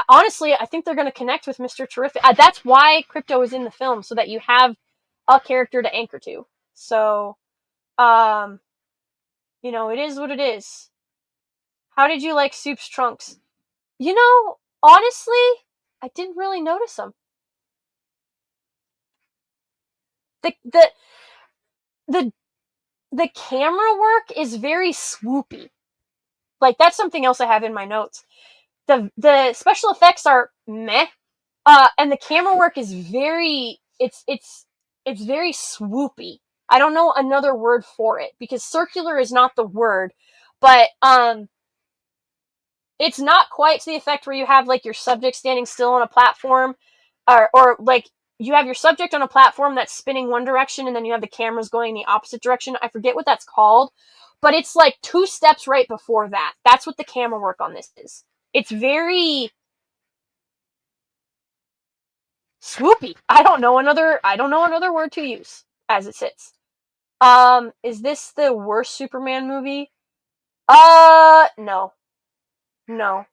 S2: Honestly, I think they're going to connect with Mr. Terrific. That's why Crypto is in the film, so that you have a character to anchor to. So, it is what it is. How did you like Soup's trunks? Honestly, I didn't really notice them. The camera work is very swoopy. Like, that's something else I have in my notes. The special effects are meh, and the camera work is very it's very swoopy. I don't know another word for it, because circular is not the word, but it's not quite to the effect where you have like your subject standing still on a platform, or like you have your subject on a platform that's spinning one direction and then you have the cameras going in the opposite direction. I forget what that's called, but it's like 2 steps right before that. That's what the camera work on this is. It's very swoopy. I don't know another word to use as it sits. Is this the worst Superman movie? No. No.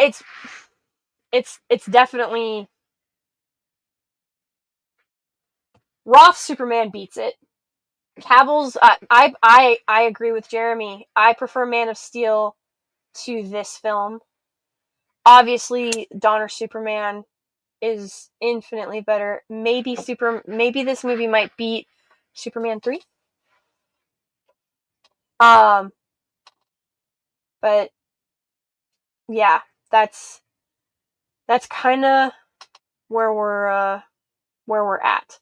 S2: It's definitely Roth's Superman beats it. Cavill's, I agree with Jeremy. I prefer Man of Steel to this film. Obviously, Donner Superman is infinitely better. Maybe this movie might beat Superman 3. But yeah, that's kind of where we're at.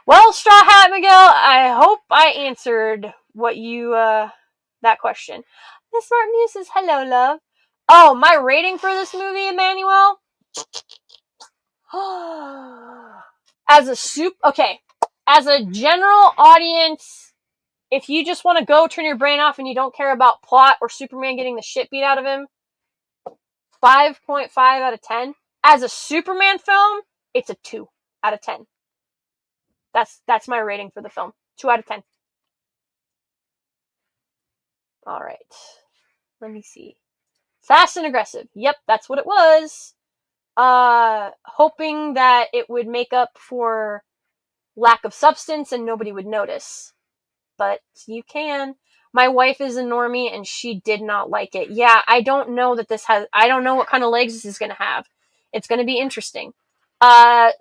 S2: Well, Straw Hat Miguel, I hope I answered what you that question. Miss Smart Muse says, hello, love. Oh, my rating for this movie, Emmanuel? As a general audience, if you just want to go turn your brain off and you don't care about plot or Superman getting the shit beat out of him, 5.5 out of 10. As a Superman film, it's a 2 out of 10. That's my rating for the film. 2 out of 10. Alright. Let me see. Fast and aggressive. Yep, that's what it was. Hoping that it would make up for lack of substance and nobody would notice. But you can. My wife is a normie and she did not like it. Yeah, I don't know what kind of legs this is going to have. It's going to be interesting.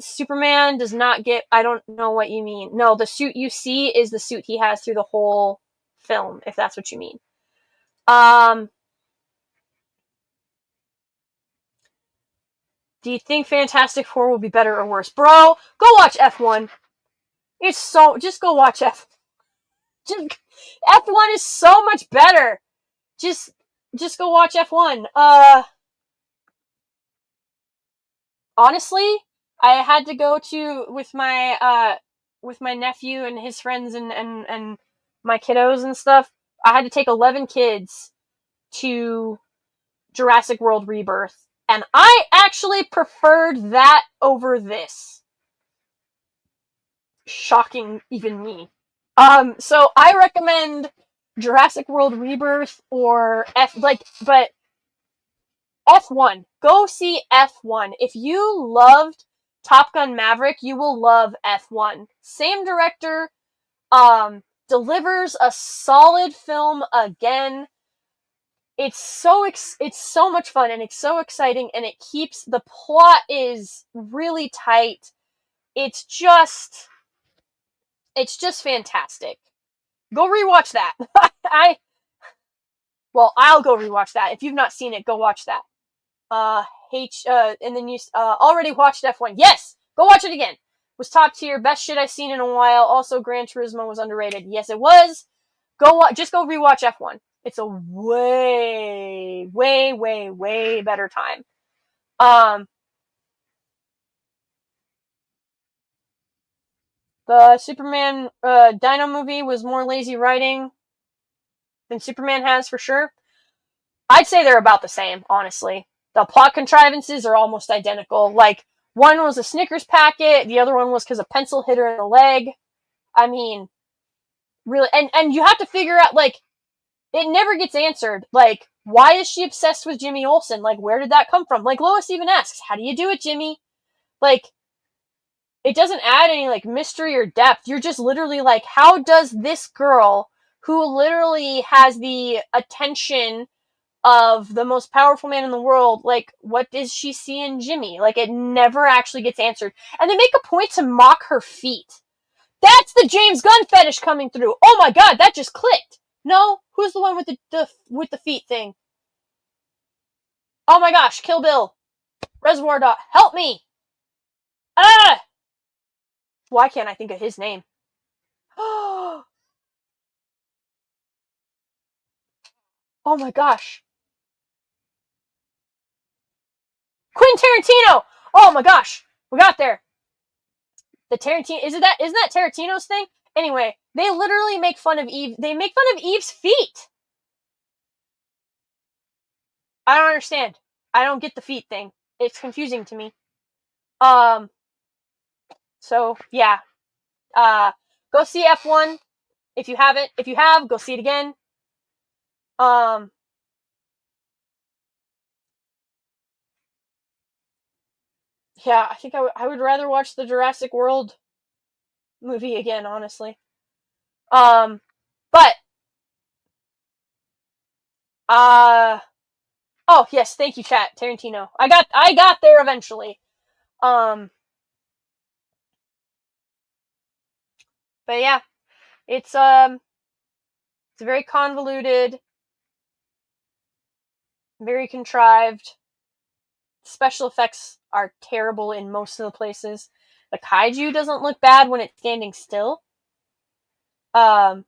S2: Superman does not get, I don't know what you mean. No, the suit you see is the suit he has through the whole film, if that's what you mean. Do you think Fantastic Four will be better or worse? Bro, go watch F1. Just go watch F1 is so much better. Just go watch F1. Honestly, I had to go with my nephew and his friends and my kiddos and stuff. I had to take 11 kids to Jurassic World Rebirth, and I actually preferred that over this. shocking even me. So I recommend Jurassic World Rebirth or but F1. Go see F1. If you loved Top Gun Maverick, you will love F1. Same director, delivers a solid film again. It's so much fun, and it's so exciting, and it keeps the plot is really tight. It's just fantastic. Go rewatch that. I'll go rewatch that. If you've not seen it, go watch that. And then you already watched F1. Yes, go watch it again. Was top tier, best shit I've seen in a while. Also, Gran Turismo was underrated. Yes, it was. Just go rewatch F1. It's a way, way, way, way better time. The Superman Dino movie was more lazy writing than Superman has for sure. I'd say they're about the same, honestly. The plot contrivances are almost identical. Like, one was a Snickers packet, the other one was because a pencil hit her in the leg. I mean, really, and you have to figure out, like, it never gets answered. Like, why is she obsessed with Jimmy Olsen? Like, where did that come from? Like, Lois even asks, how do you do it, Jimmy? Like, it doesn't add any, like, mystery or depth. You're just literally like, how does this girl, who literally has the attention of the most powerful man in the world, like, what does she see in Jimmy? Like, it never actually gets answered. And they make a point to mock her feet. That's the James Gunn fetish coming through. Oh my god, that just clicked. No, who's the one with the feet thing? Oh my gosh, Kill Bill. Reservoir Dog. Help me! Ah! Why can't I think of his name? Oh my gosh. Quentin Tarantino! Oh my gosh. We got there. The Tarantino, isn't that Tarantino's thing? Anyway, they literally make fun of Eve. They make fun of Eve's feet. I don't understand. I don't get the feet thing. It's confusing to me. So yeah. Go see F1 if you haven't. If you have, go see it again. Yeah, I think I would rather watch the Jurassic World movie again, honestly. But oh yes, thank you, chat. Tarantino. I got there eventually. But yeah, it's very convoluted, very contrived. Special effects are terrible in most of the places. The kaiju doesn't look bad when it's standing still. The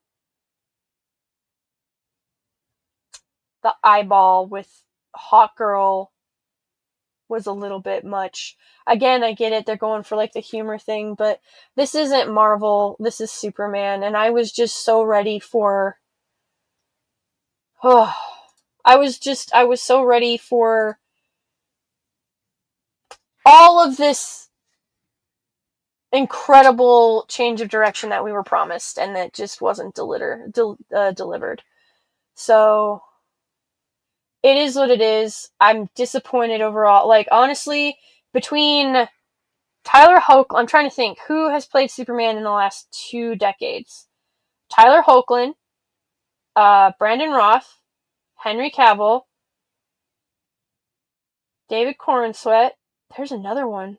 S2: eyeball with Hawk Girl was a little bit much. Again, I get it, they're going for like the humor thing, but this isn't Marvel, this is Superman, and I was just so ready for I was so ready for all of this incredible change of direction that we were promised, and that just wasn't delivered. So it is what it is. I'm disappointed overall. Like, honestly, between Tyler Hoechlin, I'm trying to think who has played Superman in the last 2 decades. Tyler Hoechlin, Brandon Roth, Henry Cavill, David Corenswet. There's another one.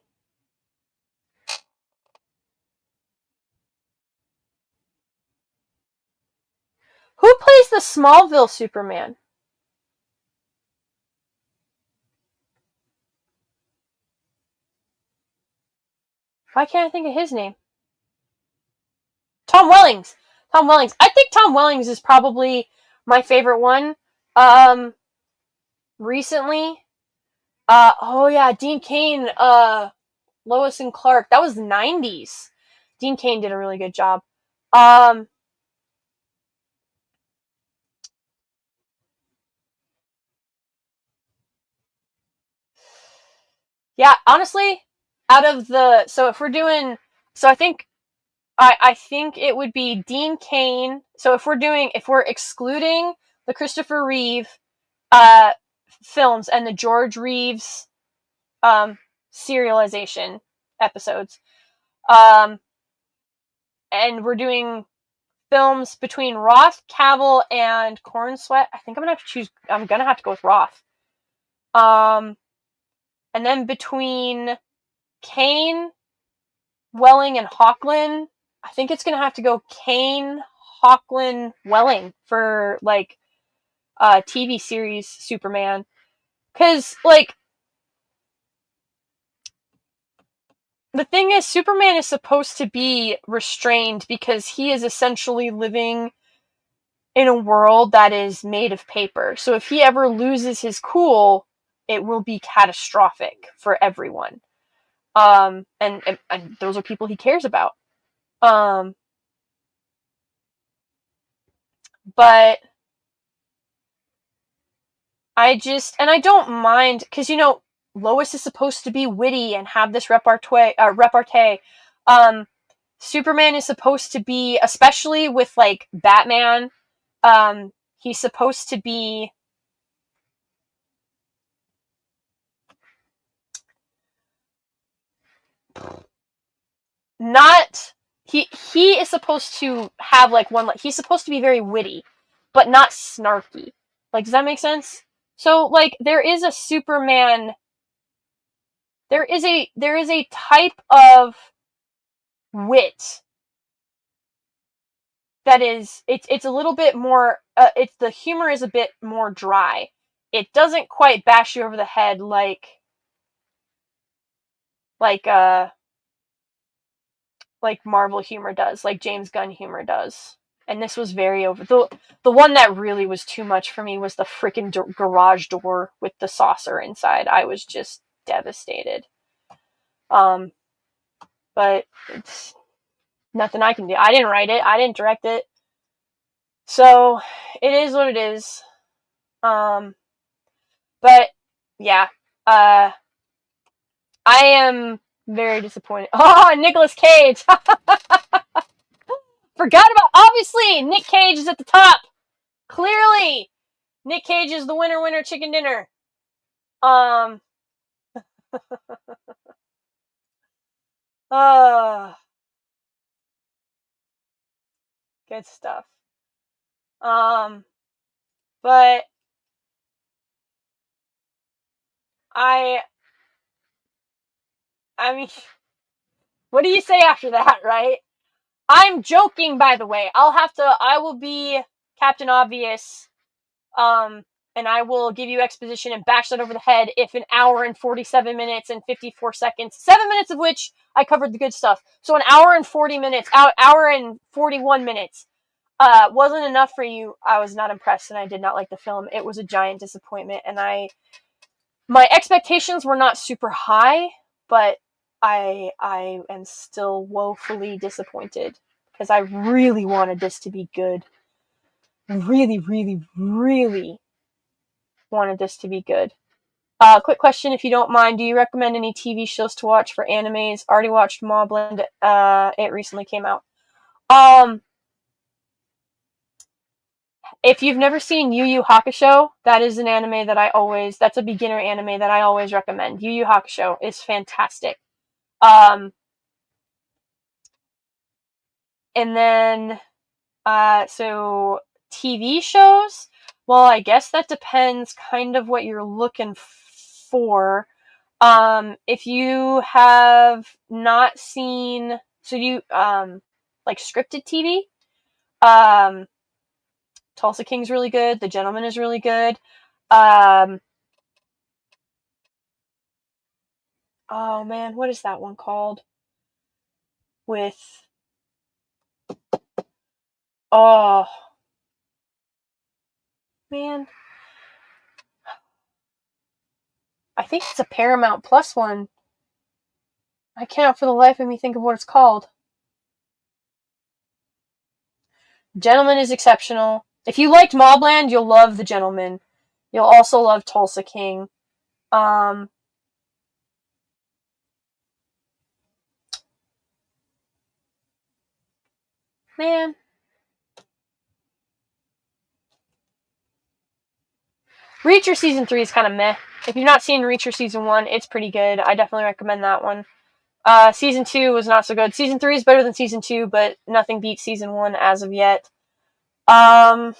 S2: Who plays the Smallville Superman? Why can't I think of his name? Tom Wellings. Tom Wellings. I think Tom Wellings is probably my favorite one. Recently. Oh yeah, Dean Cain, Lois and Clark. That was the 90s. Dean Cain did a really good job. Yeah, honestly, out of the, so if we're doing, so I think I think it would be Dean Cain. So if we're excluding the Christopher Reeve uh, films and the George Reeves serialization episodes, and we're doing films between Roth, Cavill, and Cornsweet, I think I'm gonna have to go with Roth. And then between Kane, Welling, and Hoechlin, I think it's gonna have to go Kane, Hoechlin, Welling for like TV series Superman. Cause like the thing is, Superman is supposed to be restrained because he is essentially living in a world that is made of paper. So if he ever loses his cool, it will be catastrophic for everyone. And those are people he cares about. But I don't mind, because, Lois is supposed to be witty and have this repartee. Superman is supposed to be, especially with, like, Batman, he's supposed to be not he is supposed to have like he's supposed to be very witty, but not snarky. Like, does that make sense? So like there is a Superman, there is a type of wit that is it's a little bit more it's the humor is a bit more dry. It doesn't quite bash you over the head like uh like Marvel humor does, like James Gunn humor does. And this was very over. The one that really was too much for me was the freaking garage door with the saucer inside. I was just devastated. But it's nothing I can do. I didn't write it. I didn't direct it. So it is what it is. But yeah, I am very disappointed. Oh, Nicolas Cage. Forgot about, obviously, Nick Cage is at the top. Clearly, Nick Cage is the winner, chicken dinner. Good stuff. But I mean, what do you say after that, right? I'm joking, by the way. I will be Captain Obvious, and I will give you exposition and bash that over the head if an hour and 47 minutes and 54 seconds, 7 minutes of which I covered the good stuff. So an hour and 40 minutes, hour and 41 minutes, wasn't enough for you. I was not impressed and I did not like the film. It was a giant disappointment, and my expectations were not super high, but I am still woefully disappointed because I really wanted this to be good. Really, really, really wanted this to be good. Quick question, if you don't mind, do you recommend any TV shows to watch for animes? Already watched Mobland. It recently came out. If you've never seen Yu Yu Hakusho, that is an anime that's a beginner anime that I always recommend. Yu Yu Hakusho is fantastic. And then, so TV shows, well, I guess that depends kind of what you're looking for. If you have not seen, so you, like scripted TV, Tulsa King's really good. The Gentleman is really good. Oh man, what is that one called? With, oh man, I think it's a Paramount Plus one. I cannot for the life of me think of what it's called. Gentleman is exceptional. If you liked Mobland, you'll love The Gentleman. You'll also love Tulsa King. Man. Reacher Season 3 is kind of meh. If you've not seen Reacher Season 1, it's pretty good. I definitely recommend that one. Season 2 was not so good. Season 3 is better than Season 2, but nothing beats Season 1 as of yet. I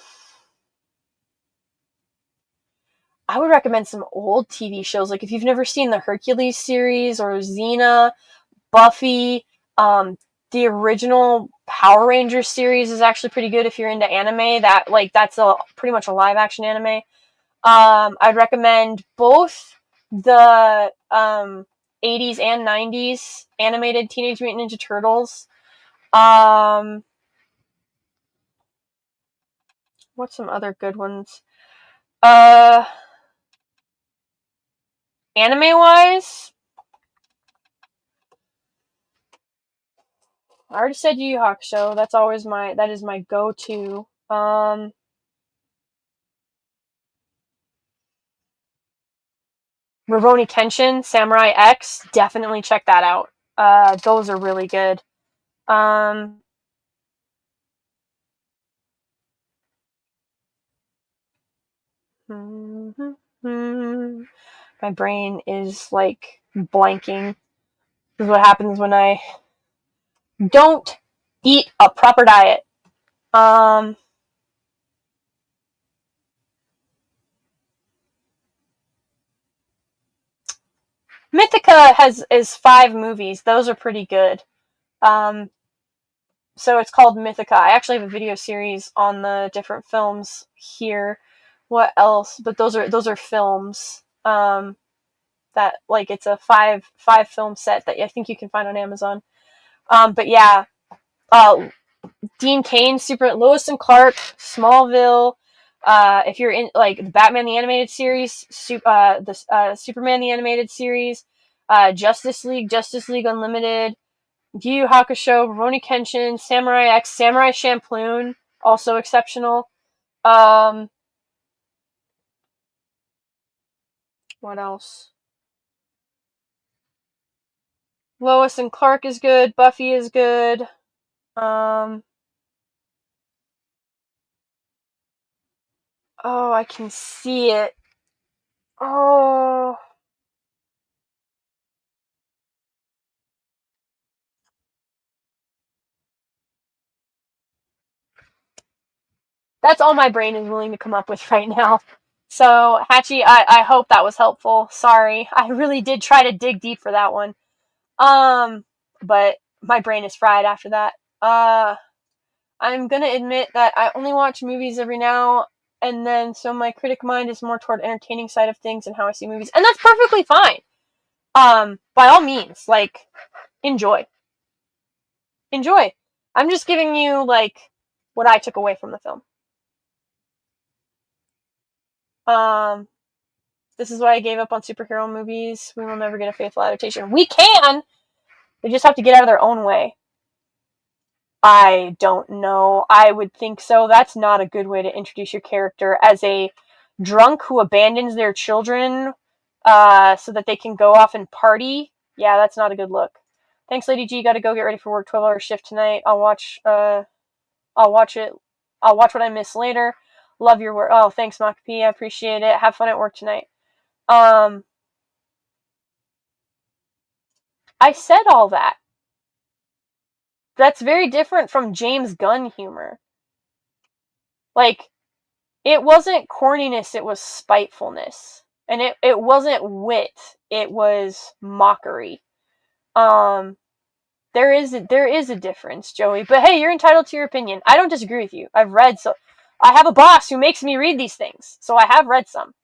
S2: would recommend some old TV shows. Like, if you've never seen the Hercules series or Xena, Buffy, the original Power Rangers series is actually pretty good if you're into anime. That's pretty much a live action anime. I'd recommend both the 80s and 90s animated Teenage Mutant Ninja Turtles. What's some other good ones? Anime wise, I already said Yu Yu Hakusho. That is my go-to. Rurouni Kenshin, Samurai X, definitely check that out. Those are really good. My brain is like blanking. This is what happens when I don't eat a proper diet. Mythica is 5 movies. Those are pretty good. So it's called Mythica. I actually have a video series on the different films here. What else? But those are films. That like it's a five film set that I think you can find on Amazon. But yeah, Dean Cain, Lois and Clark, Smallville. If you're in like the Batman the Animated Series, Superman the Animated Series, Justice League Unlimited, Yu Yu Hakusho, Rurouni Kenshin, Samurai X, Samurai Champloo, also exceptional. What else? Lois and Clark is good. Buffy is good. Oh, I can see it. Oh. That's all my brain is willing to come up with right now. So, Hachi, I hope that was helpful. Sorry. I really did try to dig deep for that one. But my brain is fried after that. I'm gonna admit that I only watch movies every now and then, so my critic mind is more toward entertaining side of things and how I see movies. And that's perfectly fine. By all means, like, enjoy. Enjoy. I'm just giving you, like, what I took away from the film. This is why I gave up on superhero movies. We will never get a faithful adaptation. We can! They just have to get out of their own way. I don't know. I would think so. That's not a good way to introduce your character as a drunk who abandons their children so that they can go off and party. Yeah, that's not a good look. Thanks, Lady G. Gotta go get ready for work. 12-hour shift tonight. I'll watch it. I'll watch what I miss later. Love your work. Oh, thanks, Mach P. I appreciate it. Have fun at work tonight. I said all that. That's very different from James Gunn humor. Like, it wasn't corniness, it was spitefulness. And it wasn't wit, it was mockery. There is a difference, Joey. But hey, you're entitled to your opinion. I don't disagree with you. I have a boss who makes me read these things, so I have read some.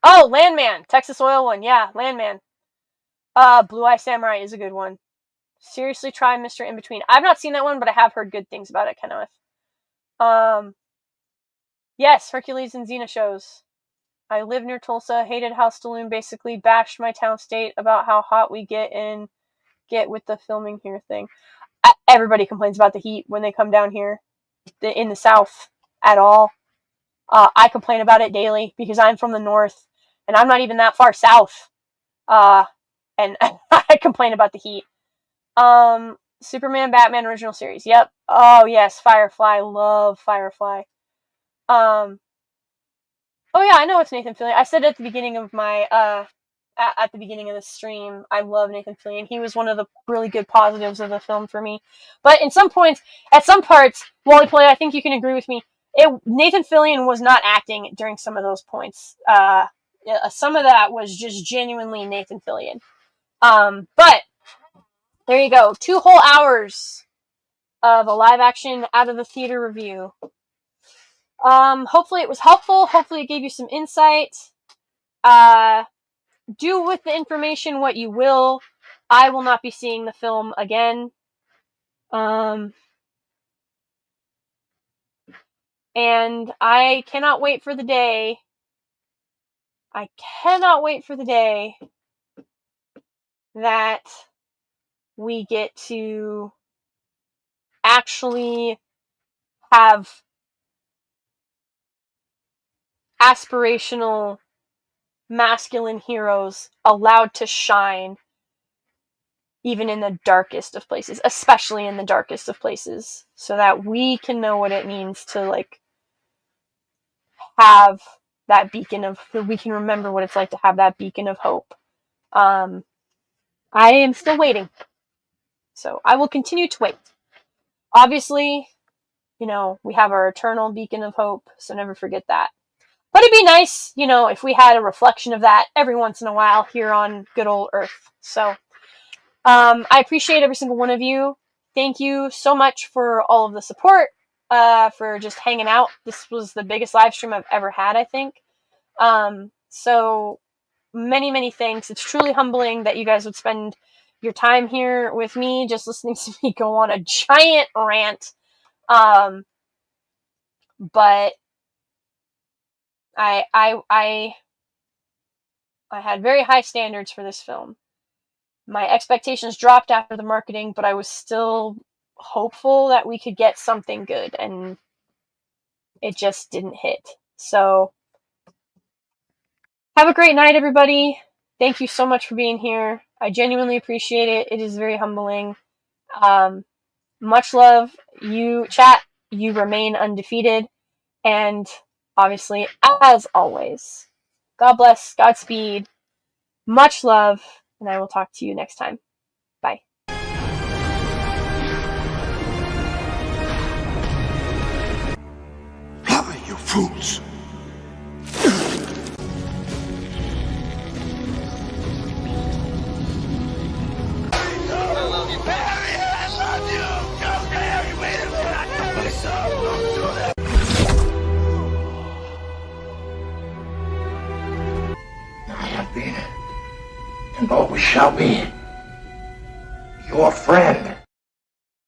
S2: Oh, Landman, Texas Oil one, yeah, Landman. Blue Eye Samurai is a good one. Seriously, try Mr. In Between. I've not seen that one, but I have heard good things about it, Kenneth. Yes, Hercules and Xena shows. I live near Tulsa, hated how Stallone basically bashed my town state about how hot we get with the filming here thing. Everybody complains about the heat when they come down here in the South at all. I complain about it daily because I'm from the North and I'm not even that far south. And I complain about the heat. Superman, Batman original series. Yep. Oh yes, Firefly. Love Firefly. Oh yeah, I know it's Nathan Fillion. I said at the beginning of my at the beginning of the stream, I love Nathan Fillion. He was one of the really good positives of the film for me. But at some parts, Wally Play, I think you can agree with me. Nathan Fillion was not acting during some of those points. Some of that was just genuinely Nathan Fillion. But there you go. 2 whole hours of a live action out of the theater review. Hopefully it was helpful. Hopefully it gave you some insight. Do with the information what you will. I will not be seeing the film again. And I cannot wait for the day. That we get to actually have aspirational masculine heroes allowed to shine even in the darkest of places, especially in the darkest of places, so that we can know what it means to like have that beacon of, we can remember what it's like to have that beacon of hope. I am still waiting, so I will continue to wait. Obviously, we have our eternal beacon of hope, so never forget that. But it'd be nice, if we had a reflection of that every once in a while here on good old Earth. So, I appreciate every single one of you. Thank you so much for all of the support, for just hanging out. This was the biggest live stream I've ever had, I think. So many, many thanks. It's truly humbling that you guys would spend your time here with me, just listening to me go on a giant rant. But I had very high standards for this film. My expectations dropped after the marketing, but I was still hopeful that we could get something good, and it just didn't hit. So, have a great night, everybody. Thank you so much for being here. I genuinely appreciate it. It is very humbling. Much love. You, chat, you remain undefeated. And obviously, as always, God bless, Godspeed, much love, and I will talk to you next time. Bye.
S1: Gather, you fools! I have been, and always shall be, your friend.